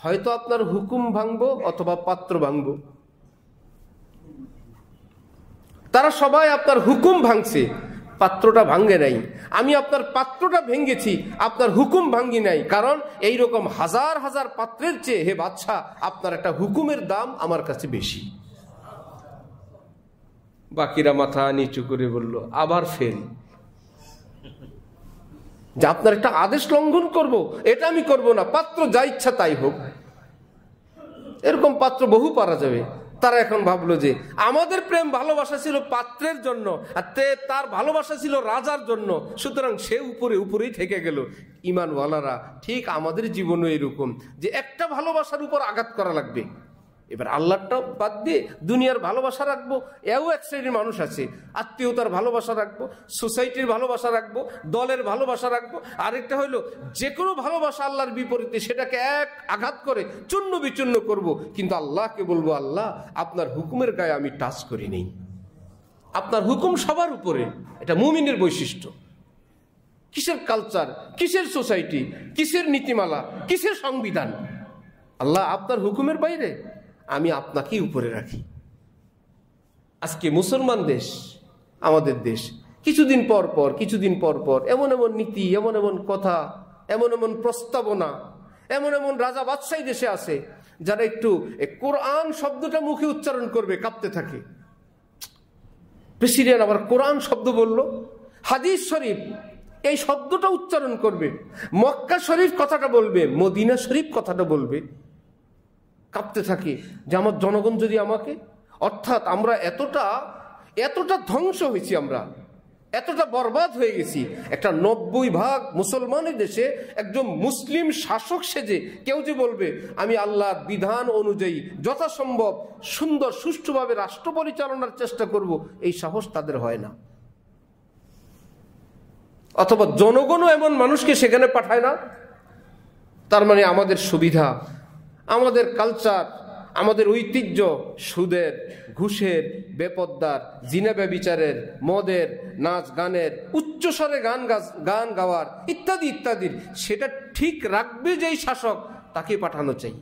হয়তো আপনার হুকুম ভাঙবো অথবা পাত্র ভাঙবো। তারা সবাই আপনার হুকুম ভাঙছে, পাত্রটা ভাঙ্গে নাই। আমি আপনার পাত্রটা ভেঙেছি, আপনার হুকুম ভাঙ্গি নাই। কারণ এই রকম হাজার হাজার পাত্রের চেয়ে হে বাদশা আপনার একটা হুকুমের দাম আমার কাছে বেশি। বাকিরা মাথা নিচু করে বলল, আবার ফেল, যে আপনার একটা আদেশ লঙ্ঘন করব, এটা আমি করব না, পাত্র যা ইচ্ছা তাই হোক। এরকম পাত্র বহু পারা যাবে। তারা এখন ভাবলো যে আমাদের প্রেম ভালোবাসা ছিল পাত্রের জন্য, আর তার ভালোবাসা ছিল রাজার জন্য, সুতরাং সে উপরে উপরেই থেকে গেল। ইমানওয়ালারা ঠিক আমাদের জীবনে এরকম, যে একটা ভালোবাসার উপর আঘাত করা লাগবে। এবার আল্লাহটা বাদ দিয়ে দুনিয়ার ভালোবাসা রাখবো, এও এক শ্রেণীর মানুষ আছে। আত্মীয়তার ভালোবাসা রাখবো, সোসাইটির ভালোবাসা রাখবো, দলের ভালোবাসা রাখবো। আরেকটা হইলো যে কোনো ভালোবাসা আল্লাহর বিপরীতে, সেটাকে এক আঘাত করে চূর্ণ বিচূর্ণ করব। কিন্তু আল্লাহকে বলবো, আল্লাহ আপনার হুকুমের গায়ে আমি টাচ করি নেই, আপনার হুকুম সবার উপরে। এটা মুমিনের বৈশিষ্ট্য। কিসের কালচার, কিসের সোসাইটি, কিসের নীতিমালা, কিসের সংবিধান? আল্লাহ আপনার হুকুমের বাইরে, আমি আপনাকেই উপরে রাখি। আজকে মুসলমান দেশ, আমাদের দেশ, কিছুদিন পর পর এমন এমন নীতি, এমন এমন কথা, এমন এমন প্রস্তাবনা, এমন এমন রাজা বাদশাহী দেশে আছে, যারা একটু কোরআন শব্দটা মুখে উচ্চারণ করবে কাঁপতে থাকে। প্রেসিডেন্ট আবার কোরআন শব্দ বলল, হাদিস শরীফ এই শব্দটা উচ্চারণ করবে, মক্কা শরীফ কথাটা বলবে, মদিনা শরীফ কথাটা বলবে, কাঁপতে থাকে যে আমার জনগণ যদি আমাকে। অর্থাৎ আমরা এতটা ধ্বংস হয়েছি, আমরা এতটা বরবাদ হয়ে গেছি। একটা 90% মুসলমানের দেশে একজন মুসলিম শাসক সেজে কেউ যে বলবে আমি আল্লাহর বিধান অনুযায়ী যথাসম্ভব সুন্দর সুষ্ঠুভাবে রাষ্ট্র পরিচালনার চেষ্টা করব, এই সাহস তাদের হয় না। অথবা জনগণও এমন মানুষকে সেখানে পাঠায় না। তার মানে আমাদের সুবিধা, আমাদের কালচার, আমাদের ঐতিহ্য সুদের, ঘুষের, বেপদ্দার, জিনা ব্যভিচারের, মদের, নাচ গানের, উচ্চস্বরে গান গাওয়ার ইত্যাদি ইত্যাদির, সেটা ঠিক রাখবে যেই শাসক, তাকে পাঠানো চাই।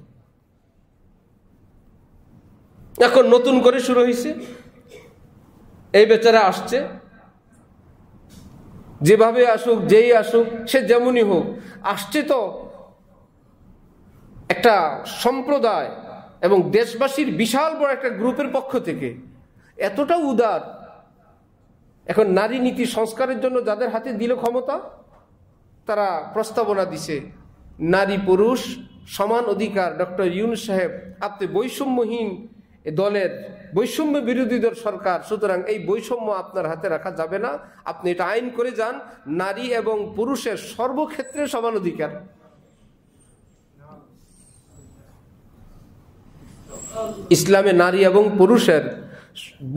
এখন নতুন করে শুরু হয়েছে, এই বেচারা আসছে, যেভাবে আসুক, যেই আসুক, সে যেমনই হোক, আসছে তো একটা সম্প্রদায় এবং দেশবাসীর বিশাল বড় একটা গ্রুপের পক্ষ থেকে। এতটা উদার। এখন নারী নীতি সংস্কারের জন্য যাদের হাতে দিল ক্ষমতা, তারা প্রস্তাবনা দিছে নারী পুরুষ সমান অধিকার। ডক্টর ইউনূস সাহেব, আপনি বৈষম্যহীন দলের, বৈষম্য বিরোধী দল সরকার, সুতরাং এই বৈষম্য আপনার হাতে রাখা যাবে না, আপনি এটা আইন করে যান, নারী এবং পুরুষের সর্বক্ষেত্রে সমান অধিকার। ইসলামে নারী এবং পুরুষের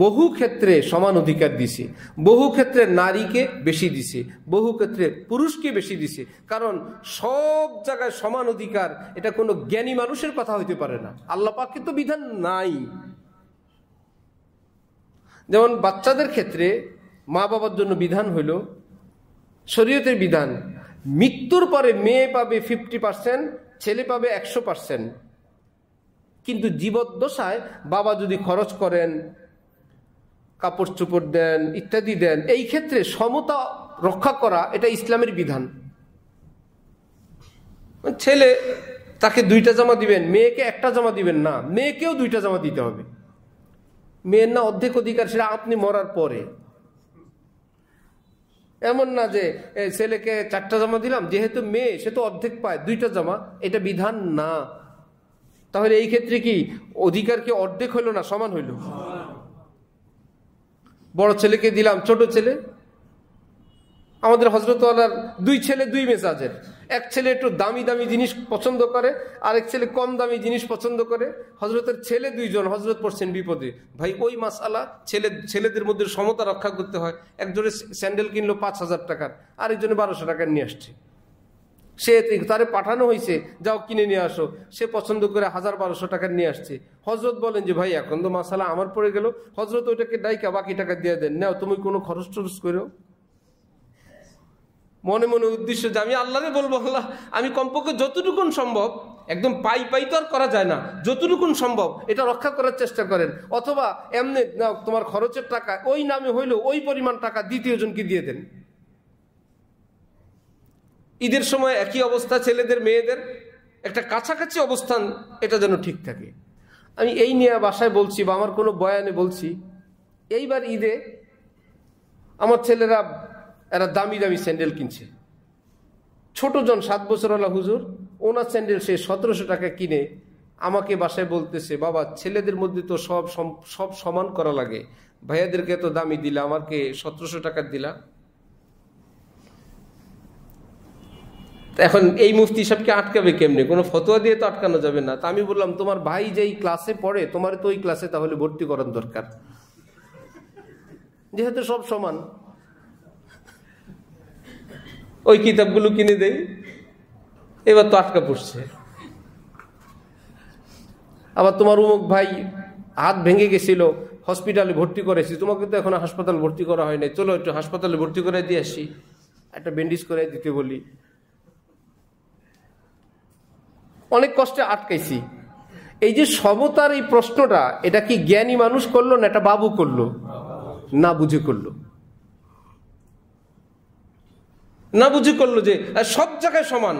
বহু ক্ষেত্রে সমান অধিকার দিছে, বহু ক্ষেত্রে নারীকে বেশি দিছে, বহু ক্ষেত্রে পুরুষকে বেশি দিছে। কারণ সব জায়গায় সমান অধিকার, এটা কোনো জ্ঞানী মানুষের কথা হইতে পারে না, আল্লাহ পাকের তো বিধান নাই। যেমন বাচ্চাদের ক্ষেত্রে মা বাবার জন্য বিধান হইল শরীয়তের বিধান, মৃত্যুর পরে মেয়ে পাবে 50%, ছেলে পাবে 100%। কিন্তু জীবদ্দশায় বাবা যদি খরচ করেন, কাপড় চোপড় দেন, ইত্যাদি দেন, এই ক্ষেত্রে সমতা রক্ষা করা এটা ইসলামের বিধান। ছেলে তাকে 2টা জামা দিবেন, মেয়েকে একটা জামা দিবেন না, মেয়েকেও 2টা জামা দিতে হবে। মেয়ের না অর্ধেক অধিকার, সেটা আপনি মরার পরে। এমন না যে ছেলেকে 4টা জামা দিলাম, যেহেতু মেয়ে সে তো অর্ধেক পায়, 2টা জামা, এটা বিধান না। তাহলে এই ক্ষেত্রে কি অধিকার কি অর্ধেক হইল না সমান হইল? বড় ছেলেকে দিলাম, ছোট ছেলে, আমাদের হযরত ওয়ালার 2 ছেলে 2 মেজাজের। এক ছেলে একটু দামি দামি জিনিস পছন্দ করে, আরেক ছেলে কম দামি জিনিস পছন্দ করে। হযরতের ছেলে 2 জন, হযরত পড়ছেন বিপদে। ভাই ওই মাসআলা ছেলেদের মধ্যে সমতা রক্ষা করতে হয়। একজনে স্যান্ডেল কিনলো 5000 টাকার, আরেকজনে 1200 টাকার নিয়ে আসছে। সে তারে পাঠানো হয়েছে, যাও কিনে নিয়ে আসো, সে পছন্দ করে 1000-1200 টাকার নিয়ে আসছে। হযরত বলেন যে ভাই এখন তো মাসআলা আমার পড়ে গেল, হযরত ওইটাকে ডাইকা বাকি টাকা দিয়ে দেন, নাও তুমি কোনো খরচ টরচ করো। মনে মনে উদ্দেশ্য যে আমি আল্লাহরে বলবো, আল্লাহ আমি কমপক্ষে যতটুকুন সম্ভব, একদম পাই তো আর করা যায় না, যতটুকুন সম্ভব এটা রক্ষা করার চেষ্টা করেন। অথবা এমনি নাও তোমার খরচের টাকা ওই নামে হইলো, ওই পরিমাণ টাকা দ্বিতীয় জনকে দিয়ে দেন। ঈদের সময় একই অবস্থা, ছেলেদের মেয়েদের একটা কাছাকাছি অবস্থান, এটা যেন ঠিক থাকে। আমি এই নিয়ে বাসায় বলছি বা আমার কোনো বয়ানে বলছি, এইবার ঈদে আমার ছেলেরা এরা দামি দামি স্যান্ডেল কিনছে। ছোট জন 7 বছরওয়ালা হুজুর, ওনার স্যান্ডেল সে 1700 টাকা কিনে আমাকে বাসায় বলতেছে, বাবা ছেলেদের মধ্যে তো সব সমান করা লাগে, ভাইয়াদেরকে তো দামি দিলা, আমাকে 1700 টাকার দিলা। এখন এই মুফতি সাহেবকে আটকাবে কেমনে? কোনো ফতোয়া দিয়ে তো আটকানো যাবে না। তা আমি বললাম, তোমার ভাই যেই ক্লাসে পড়ে, তোমার তো ওই ক্লাসে তাহলে ভর্তি করার দরকার, যেহেতু সব সমান। ওই কিতাবগুলো কিনে দেই, এবার তো আটকা পড়ছে। আবার তোমার অমুক ভাই হাত ভেঙে গেছিল, হসপিটালে ভর্তি করেছি, তোমাকে তো এখন হাসপাতাল ভর্তি করা হয় নাই, চলো একটু হাসপাতালে ভর্তি করে দিয়ে আসি, একটা ব্যান্ডেজ করে দিতে বলি। অনেক কষ্টে আটকাইছি। এই যে সমতার এই প্রশ্নটা, এটা কি জ্ঞানী মানুষ করলো না এটা বাবু করলো? না বুঝে করলো, না বুঝে করলো যে সব জায়গায় সমান।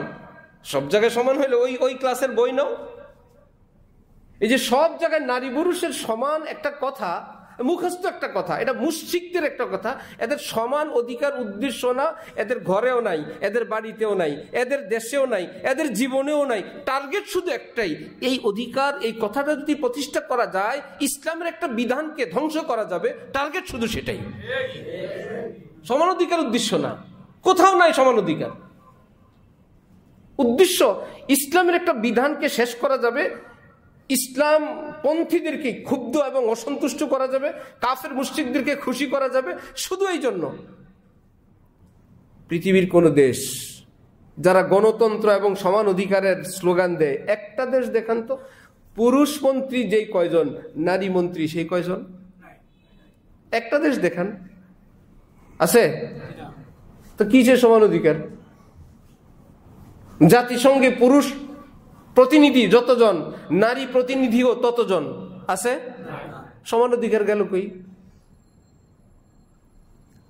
সব জায়গায় সমান হইলে ওই ক্লাসের বই নাও। এই যে সব জায়গায় নারী পুরুষের সমান একটা কথা, মুখস্থ একটা কথা, এটা মুশরিকদের একটা কথা। এদের সমান অধিকার উদ্দেশ্য না, এদের ঘরেও নাই, এদের বাড়িতেও নাই, এদের দেশেও নাই, এদের জীবনেও নাই। টার্গেট শুধু একটাই, এই অধিকার, এই কথাটা যদি প্রতিষ্ঠা করা যায়, ইসলামের একটা বিধানকে ধ্বংস করা যাবে, টার্গেট শুধু সেটাই। সমান অধিকার উদ্দেশ্য না, কোথাও নাই সমান অধিকার। উদ্দেশ্য ইসলামের একটা বিধানকে শেষ করা যাবে, ইসলাম পন্থীদেরকে ক্ষুব্ধ এবং অসন্তুষ্ট করা যাবে, কাফের মুশরিকদেরকে খুশি করা যাবে। শুধু এই জন্য পৃথিবীর কোন দেশ যারা গণতন্ত্র এবং সমান অধিকারের স্লোগান দেয়, একটা দেশ দেখান তো পুরুষ মন্ত্রী যেই কয়জন, নারী মন্ত্রী সেই কয়জন? একটা দেশ দেখান আছে? তো কিসের সমান অধিকার? জাতিসংঘে পুরুষ প্রতিনিধি যতজন, নারী প্রতিনিধিও ততজন আছে, সমান অধিকার গেল কই?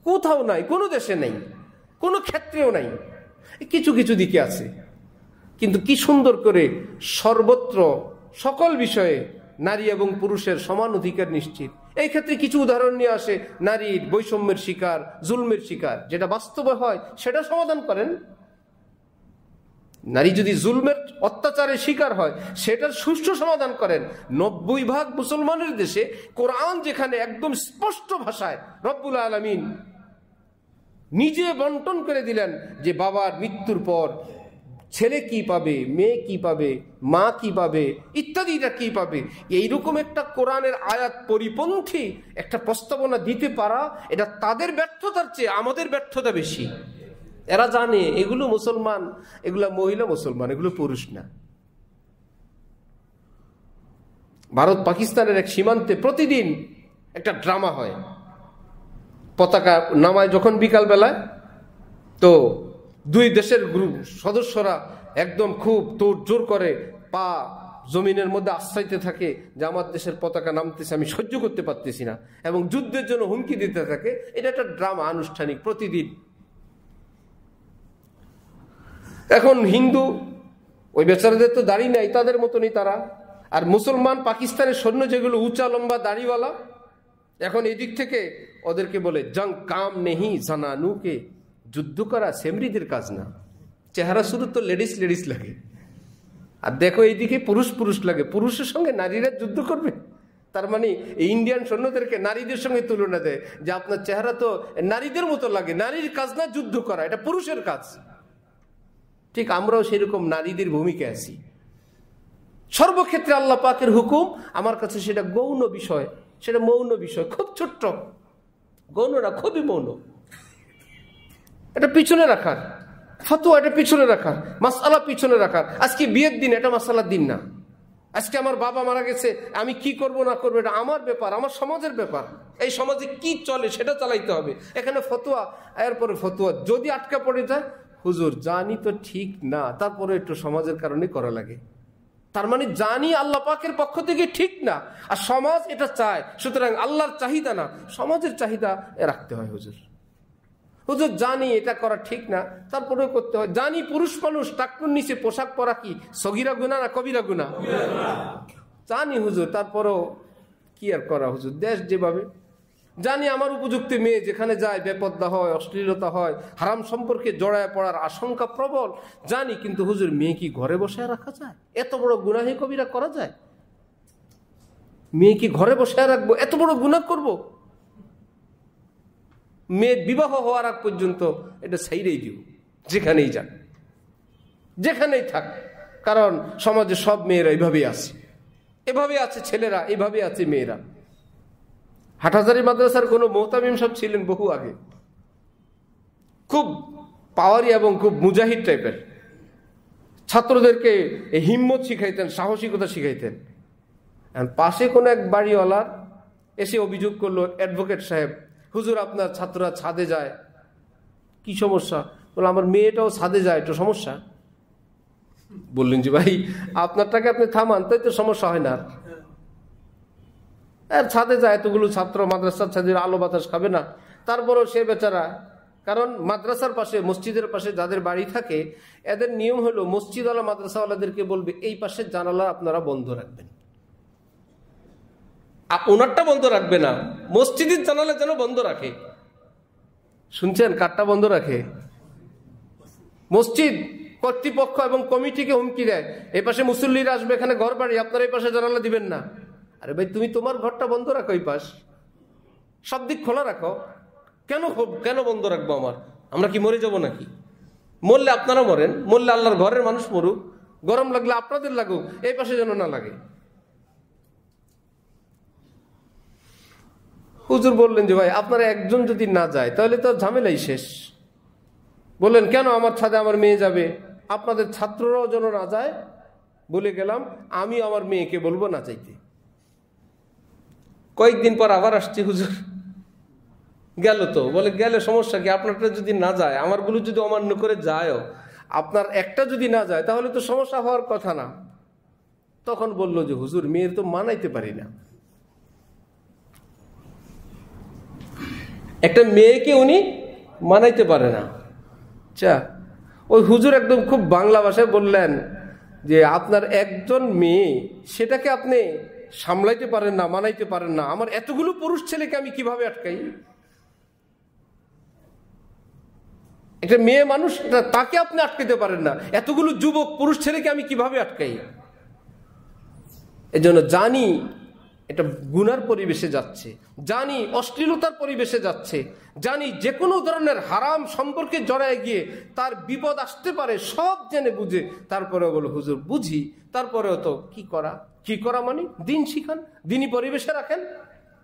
কোথাও নাই, কোনো দেশে নেই, কোনো ক্ষেত্রেও নাই। কিছু কিছু দিকে আছে, কিন্তু কি সুন্দর করে সর্বত্র সকল বিষয়ে নারী এবং পুরুষের সমান অধিকার নিশ্চিত। এই ক্ষেত্রে কিছু উদাহরণ নিয়ে আসে, নারীর বৈষম্যের শিকার, জুলমের শিকার, যেটা বাস্তবে হয় সেটা সমাধান করেন। নারী যদি জুলমের অত্যাচারের শিকার হয় সেটার সুষ্ঠু সমাধান করেন। 90% মুসলমানের দেশে কোরআন যেখানে একদম স্পষ্ট ভাষায় রব্বুল আলামিন নিজে বন্টন করে দিলেন যে বাবার মৃত্যুর পর ছেলে কি পাবে, মেয়ে কি পাবে, মা কি পাবে, ইত্যাদিটা কি পাবে, এইরকম একটা কোরআনের আয়াত পরিপন্থী একটা প্রস্তাবনা দিতে পারা, এটা তাদের ব্যর্থতার চেয়ে আমাদের ব্যর্থতা বেশি। এরা জানে এগুলো মুসলমান, এগুলা মহিলা মুসলমান, এগুলো পুরুষ না। ভারত পাকিস্তানের এক সীমান্তে প্রতিদিন একটা ড্রামা হয়। পতাকা নামায় যখন বিকাল বেলায়, তো দুই দেশের গ্রুপ সদস্যরা একদম খুব তোড় জোর করে পা জমিনের মধ্যে আশ্রাইতে থাকে যে আমার দেশের পতাকা নামতেছে, আমি সহ্য করতে পারতেছি না, এবং যুদ্ধের জন্য হুমকি দিতে থাকে। এটা একটা ড্রামা, আনুষ্ঠানিক, প্রতিদিন। এখন হিন্দু ওই বেচারাদের তো দাড়ি নাই, তাদের মতনই তারা। আর মুসলমান পাকিস্তানের সৈন্য যেগুলো উঁচা লম্বা দাড়িওয়ালা, এখন এই দিক থেকে ওদেরকে বলে জং কাম নেহি জানানুকে, যুদ্ধ করা সেমরিদের কাজ না। চেহারা শুরু তো লেডিস লেডিস লাগে, আর দেখো এইদিকে পুরুষ পুরুষ লাগে। পুরুষের সঙ্গে নারীরা যুদ্ধ করবে? তার মানে এই ইন্ডিয়ান সৈন্যদেরকে নারীদের সঙ্গে তুলনা দেয় যে আপনার চেহারা তো নারীদের মতো লাগে। নারীর কাজ না যুদ্ধ করা, এটা পুরুষের কাজ। ঠিক আমরাও সেরকম নারীদের ভূমিকা আছি। সর্বক্ষেত্রে আল্লাহ পাকের হুকুম, আমার কাছে সেটা গৌণ বিষয়, সেটা মৌন বিষয়, খুব ছোট্ট, গৌণ না, খুবই মৌন। এটা পিছনে রাখার ফতোয়া, এটা পিছনে রাখার মাসআলা, পিছনে রাখার। আজকে বিয়ের দিন, এটা মাসআলার দিন না। আজকে আমার বাবা মারা গেছে, আমি কি করব না করবো এটা আমার ব্যাপার, আমার সমাজের ব্যাপার। এই সমাজে কি চলে সেটা চালাইতে হবে। এখানে ফতোয়া, এরপরে ফতোয়া যদি আটকা পড়ে যায়, হুজুর জানি তো ঠিক না, তারপরে একটু সমাজের কারণে করা লাগে। তার মানে জানি আল্লাহ পাকের পক্ষ থেকে ঠিক না, আর সমাজ এটা চায়, সুতরাং আল্লাহর চাহিদা না, সমাজের চাহিদা রাখতে হয়। হুজুর জানি এটা করা ঠিক না, তারপরেও করতে হয়। জানি পুরুষ মানুষ টাকনুর নিচে পোশাক পরা কি সগীরা গুনাহ না কবিরা গুনাহ? জানি হুজুর, তারপরেও কি আর করা হুজুর, দেশ যেভাবে। জানি আমার উপযুক্ত মেয়ে যেখানে যায় বেপর্দা হয়, অশ্লীলতা হয়, হারাম সম্পর্কে জড়ায় পড়ার আশঙ্কা প্রবল, জানি। কিন্তু হুজুর মেয়ে কি ঘরে বসে রাখা যায়? এত বড় গুনাহে কবিরা করা যায়? মেয়ে কি ঘরে বসে রাখবো? এত বড় গুনাহ করব? মেয়ের বিবাহ হওয়ার আগ পর্যন্ত এটা ছাইরেই দিব, যেখানেই যাক, যেখানেই থাক। কারণ সমাজে সব মেয়েরা এইভাবেই আছে, এভাবে আছে ছেলেরা, এভাবে আছে মেয়েরা। হাটহাজারী মাদ্রাসার কোনো মোহতামিম সাহেব ছিলেন বহু আগে, খুব পাওয়ারি এবং খুব মুজাহিদ টাইপের। ছাত্রদেরকে হিম্মত শিখাইতেন, সাহসিকতা শিখাইতেন। পাশে কোনো এক বাড়িওয়ালার এসে অভিযোগ করলো, অ্যাডভোকেট সাহেব, হুজুর আপনার ছাত্ররা ছাদে যায়, কি সমস্যা? বলে আমার মেয়েটাও ছাদে যায়, একটু সমস্যা। বললেন যে ভাই আপনারটাকে আপনি থামান, তাই তো সমস্যা হয় না। আর ছাদে যায়, এতগুলো ছাত্র, মাদ্রাসার ছাদের আলো বাতাস খাবে না? তারপরও সে বেচারা, কারণ মাদ্রাসার পাশে, মসজিদের পাশে যাদের বাড়ি থাকে, এদের নিয়ম হলো মসজিদওয়ালা মাদ্রাসাওয়ালাদেরকে বলবে এই পাশের জানালা আপনারা বন্ধ রাখবেন, ওনারটা বন্ধ রাখবে না, মসজিদের জানালা যেন বন্ধ রাখে। শুনছেন কারটা বন্ধ রাখে? মসজিদ কর্তৃপক্ষ এবং কমিটিকে হুমকি দেয়, এই পাশে মুসল্লিরা আসবে, এখানে ঘর বাড়ি, আপনারা এই পাশে জানালা দিবেন না। আরে ভাই তুমি তোমার ঘরটা বন্ধ রাখো, এই পাশ সব দিক খোলা রাখো। কেন বন্ধ রাখবো? আমরা কি মরে যাব নাকি? মরলে আপনারা মরেন, মরলে আল্লাহর ঘরের মানুষ মরুক, গরম লাগলে আপনাদের লাগুক, এই পাশে যেন না লাগে। হুজুর বললেন যে ভাই আপনারা একজন যদি না যায় তাহলে তো ঝামেলাই শেষ। বললেন কেন? আমার ছাদে আমার মেয়ে যাবে, আপনাদের ছাত্ররাও যেন না যায়, বলে গেলাম আমি আমার মেয়েকে বলবো না চাইতে। কয়েকদিন পর আবার আসছি, হুজুর গেল তো? বলে গেলে সমস্যা কি? আপনারটা যদি না যায়, আমারগুলো যদি অমান্য করে যায়ও, আপনার একটা যদি না যায় তাহলে তো সমস্যা হওয়ার কথা না। তখন বলল যে হুজুর মেয়ের তো মানাইতে পারি না। একটা মেয়েকে উনি মানাইতে পারে না। আচ্ছা, ওই হুজুর একদম খুব বাংলা ভাষায় বললেন যে আপনার একজন মেয়ে, সেটাকে আপনি সামলাইতে পারেন না, মানাইতে পারেন না, আমার এতগুলো পুরুষ ছেলেকে আমি কিভাবে আটকাই? একটা মেয়ে মানুষ, তাকে আপনি আটকাইতে পারেন না, এতগুলো যুবক পুরুষ ছেলেকে আমি কিভাবে আটকাই? এজন্য জানি এটা গুনার পরিবেশে যাচ্ছে, জানি অশ্লীলতার পরিবেশে যাচ্ছে, জানি যে কোনো ধরনের হারাম সম্পর্কে জড়ায় গিয়ে তার বিপদ আসতে পারে, সব জেনে বুঝে তারপরেও বলো হুজুর বুঝি, তারপরেও তো কি করা মানে দিন শিখান, দিনই পরিবেশে রাখেন।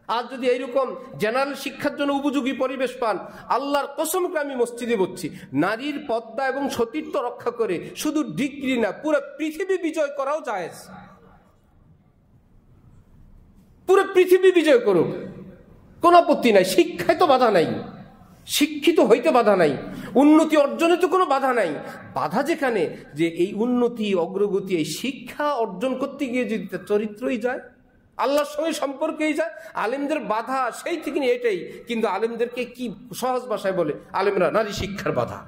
আর যদি এইরকম জেনারেল শিক্ষার জন্য উপযোগী পরিবেশ পান, আল্লাহর কসমকে আমি মসজিদে বলছি, নারীর পর্দা এবং সতীত্ব রক্ষা করে শুধু ডিগ্রি না, পুরো পৃথিবী বিজয় করাও জায়েজ। পুরো পৃথিবী বিজয় করুক, কোন আপত্তি নাই। শিক্ষায় তো বাধা নাই, শিক্ষিত হইতে বাধা নাই, উন্নতি অর্জনে তো কোনো বাধা নাই। বাধা যেখানে যে এই উন্নতি অগ্রগতি, এই শিক্ষা অর্জন করতে গিয়ে যদি চরিত্রই যায়, আল্লাহর সঙ্গে সম্পর্কেই যায়, আলেমদের বাধা সেই থেকে এটাই। কিন্তু আলেমদেরকে কি সহজ ভাষায় বলে? আলেমরা নারী শিক্ষার বাধা।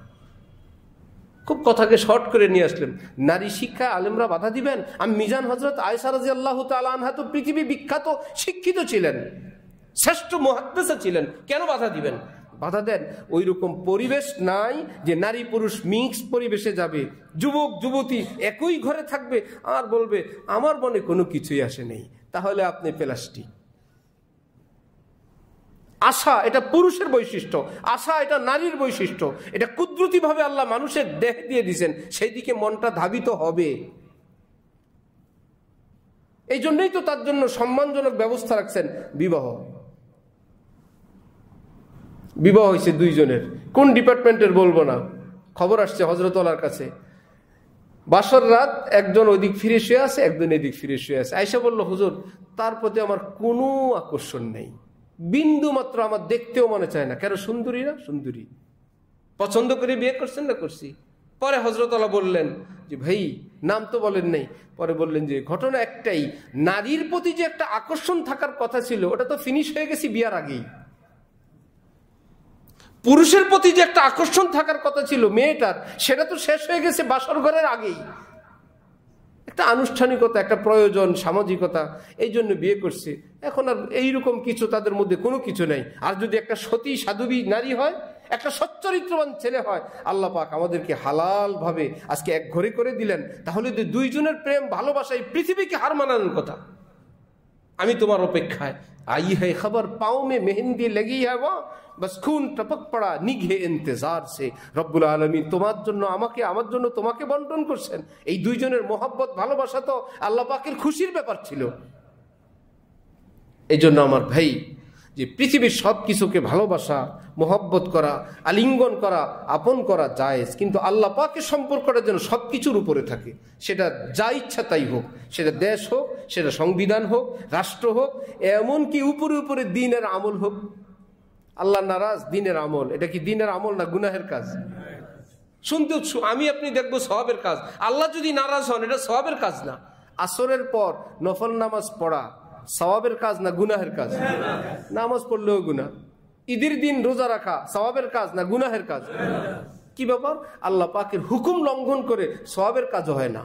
খুব কথাকে শর্ট করে নিয়ে আসলেন। নারী শিক্ষা আলেমরা বাধা দিবেন? আমি মিজান হযরত আয়েশা রাদিয়াল্লাহু তাআলা আনহা তো পৃথিবী বিখ্যাত শিক্ষিত ছিলেন, শ্রেষ্ঠ মুহাদ্দিসা ছিলেন, কেন বাধা দিবেন? বাধা দেন। ওই রকম পরিবেশ নাই যে নারী পুরুষ মিক্স পরিবেশে যাবে, যুবক যুবতী একই ঘরে থাকবে আর বলবে আমার মনে কোনো কিছুই আসে নেই। তাহলে আপনি প্লাস্টিক। আশা এটা পুরুষের বৈশিষ্ট্য, আশা এটা নারীর বৈশিষ্ট্য। এটা কুদরতিভাবে আল্লাহ মানুষের দেহ দিয়ে দিয়েছেন, সেই দিকে মনটা ধাবিত হবে। এই জন্যই তো তার জন্য সম্মানজনক ব্যবস্থা রাখছেন বিবাহ। বিবাহ হয়েছে দুইজনের, কোন ডিপার্টমেন্টের বলবো না, খবর আসছে হযরতওয়ালার কাছে। বাসর রাত, একজন ওইদিক ফিরে শুয়ে আছে, একজন এদিক ফিরে শুয়ে আছে। আয়েশা বলল, হুজুর তার প্রতি আমার কোনো আকর্ষণ নেই, বিন্দু মাত্র আমার দেখতেও মনে চায় না। কেন? সুন্দরী না? সুন্দরী। পছন্দ করে বিয়ে করছেন না? করছি। পরে হযরতওয়ালা বললেন যে ভাই, নাম তো বলেন নাই, পরে বললেন যে ঘটনা একটাই, নারীর প্রতি যে একটা আকর্ষণ থাকার কথা ছিল ওটা তো ফিনিশ হয়ে গেছে বিয়ার আগেই। পুরুষের প্রতি যে একটা আকর্ষণ থাকার কথা ছিল মেয়েটার, সেটা তো শেষ হয়ে গেছে বাসর ঘরের আগেই। একটা আনুষ্ঠানিকতা, একটা প্রয়োজন, সামাজিকতা, এই জন্য বিয়ে করছে। এখন আর এইরকম কিছু তাদের মধ্যে কোনো কিছু নেই। আর যদি একটা সতী সাধবী নারী হয়, একটা সচ্চরিত্রবান ছেলে হয়, আল্লাহ পাক আমাদেরকে হালাল ভাবে আজকে এক ঘরে করে দিলেন, তাহলে দুইজনের প্রেম ভালোবাসায় পৃথিবীকে হার মানানোর কথা। আমি তোমার অপেক্ষায়, आई है खबर पाँव में मेहंदी लगी है वो बस खून टपक पड़ा निघे इंतजार से। রব্বুল আলামিন তোমার জন্য আমাকে, আমার জন্য তোমাকে বন্টন করছেন। এই দুইজনের মোহাব্বত ভালোবাসা তো আল্লাহ পাকের খুশির ব্যাপার ছিল। এই জন্য আমার ভাই, যে পৃথিবীর সব কিছুকে ভালোবাসা, মোহাব্বত করা, আলিঙ্গন করা, আপন করা জায়েজ, কিন্তু আল্লাহ পাকের সম্পর্কটা যেন সব কিছুর উপরে থাকে। সেটা যা ইচ্ছা তাই হোক, সেটা দেশ হোক, সেটা সংবিধান হোক, রাষ্ট্র হোক, এমনকি উপরে উপরে দিনের আমল হোক। আল্লাহ নারাজ, দিনের আমল, এটা কি দিনের আমল না গুনাহের কাজ? শুনতে আমি আপনি দেখবো সওয়াবের কাজ। আল্লাহ যদি নারাজ হন, এটা সওয়াবের কাজ না। আসরের পর নফল নামাজ পড়া সওয়াবের কাজ না গুনাহের কাজ? নামাজ পড়লেও গুনাহ। ঈদের দিন রোজা রাখা সওয়াবের কাজ না গুনাহের কাজ? কি ব্যাপার? আল্লাহ পাকের হুকুম লঙ্ঘন করে সওয়াবের কাজ হয় না,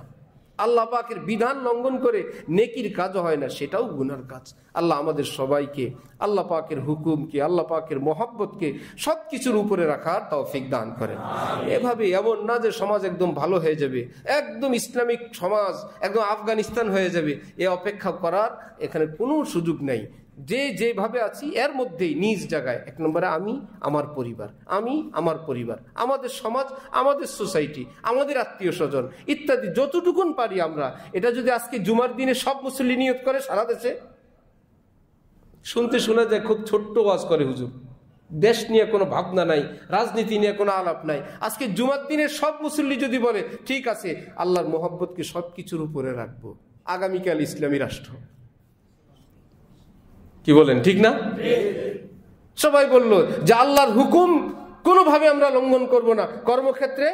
আল্লাহ পাকের বিধান লঙ্ঘন করে নেকির কাজও হয় না, সেটাও গুনার কাজ। আল্লাহ আমাদের সবাইকে আল্লাহ পাকের হুকুমকে, আল্লাহ পাকের মোহাব্বতকে সব কিছুর উপরে রাখার তৌফিক দান করেন। এভাবে এমন না যে সমাজ একদম ভালো হয়ে যাবে, একদম ইসলামিক সমাজ, একদম আফগানিস্তান হয়ে যাবে, এ অপেক্ষা করার এখানে কোনো সুযোগ নেই। যে যেভাবে আছি এর মধ্যেই নিজ জায়গায়, এক নম্বরে আমি, আমার পরিবার, আমি, আমার পরিবার, আমাদের সমাজ, আমাদের সোসাইটি, আমাদের আত্মীয় স্বজন ইত্যাদি যতটুকুন পারি আমরা। এটা যদি আজকে জুমার দিনে সব মুসল্লি নিয়ত করে সারা দেশে, শুনতে শোনা যায় খুব ছোট্ট ওয়াজ করে হুজুর, দেশ নিয়ে কোনো ভাবনা নাই, রাজনীতি নিয়ে কোনো আলাপ নাই। আজকে জুমার দিনে সব মুসল্লি যদি বলে ঠিক আছে আল্লাহর মোহাব্বতকে সব কিছুর উপরে রাখবো, আগামীকাল ইসলামী রাষ্ট্র। কি বলেন, ঠিক না? সবাই বলল যে আল্লাহর হুকুম কোনোভাবে আমরা লঙ্ঘন করব না, কর্মক্ষেত্রে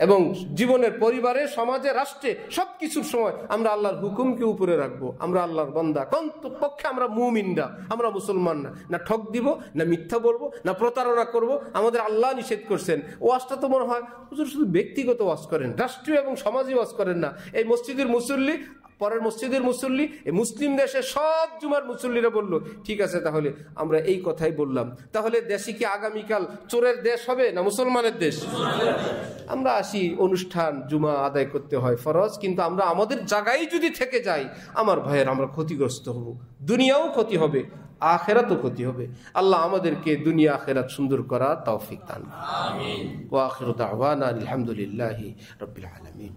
এবং জীবনের, পরিবারে, সমাজে, রাষ্ট্রে, সবকিছুর সময় আমরা আল্লাহর হুকুমকে উপরে রাখবো। আমরা আল্লাহর বান্দা, কমপক্ষে আমরা মুমিন না, আমরা মুসলমান না। না ঠক দিব, না মিথ্যা বলবো, না প্রতারণা করব। আমাদের আল্লাহ নিষেধ করছেন। ওয়াজটা তো মনে হয় হুজুর শুধু ব্যক্তিগত ওয়াজ করেন, রাষ্ট্রীয় এবং সমাজী ওয়াজ করেন না। এই মসজিদের মুসল্লি, পরের মসজিদের মুসল্লি, এই মুসলিম দেশে সব জুমার মুসল্লিরা বলল ঠিক আছে তাহলে আমরা এই কথাই বললাম। তাহলে দেশে কি আগামীকাল চোরের দেশ হবে না মুসলমানের দেশ? আমরা আসি অনুষ্ঠান, জুমা আদায় করতে হয় ফরজ, কিন্তু আমরা আমাদের জায়গায় যদি থেকে যাই আমার ভাইয়ের, আমরা ক্ষতিগ্রস্ত হব। দুনিয়াও ক্ষতি হবে, আখিরাতও ক্ষতি হবে। আল্লাহ আমাদেরকে দুনিয়া আখিরাত সুন্দর করার তৌফিক দান। আমিন। ওয়া আখিরু দাওয়ানা আলহামদুলিল্লাহি রাব্বিল আলামিন।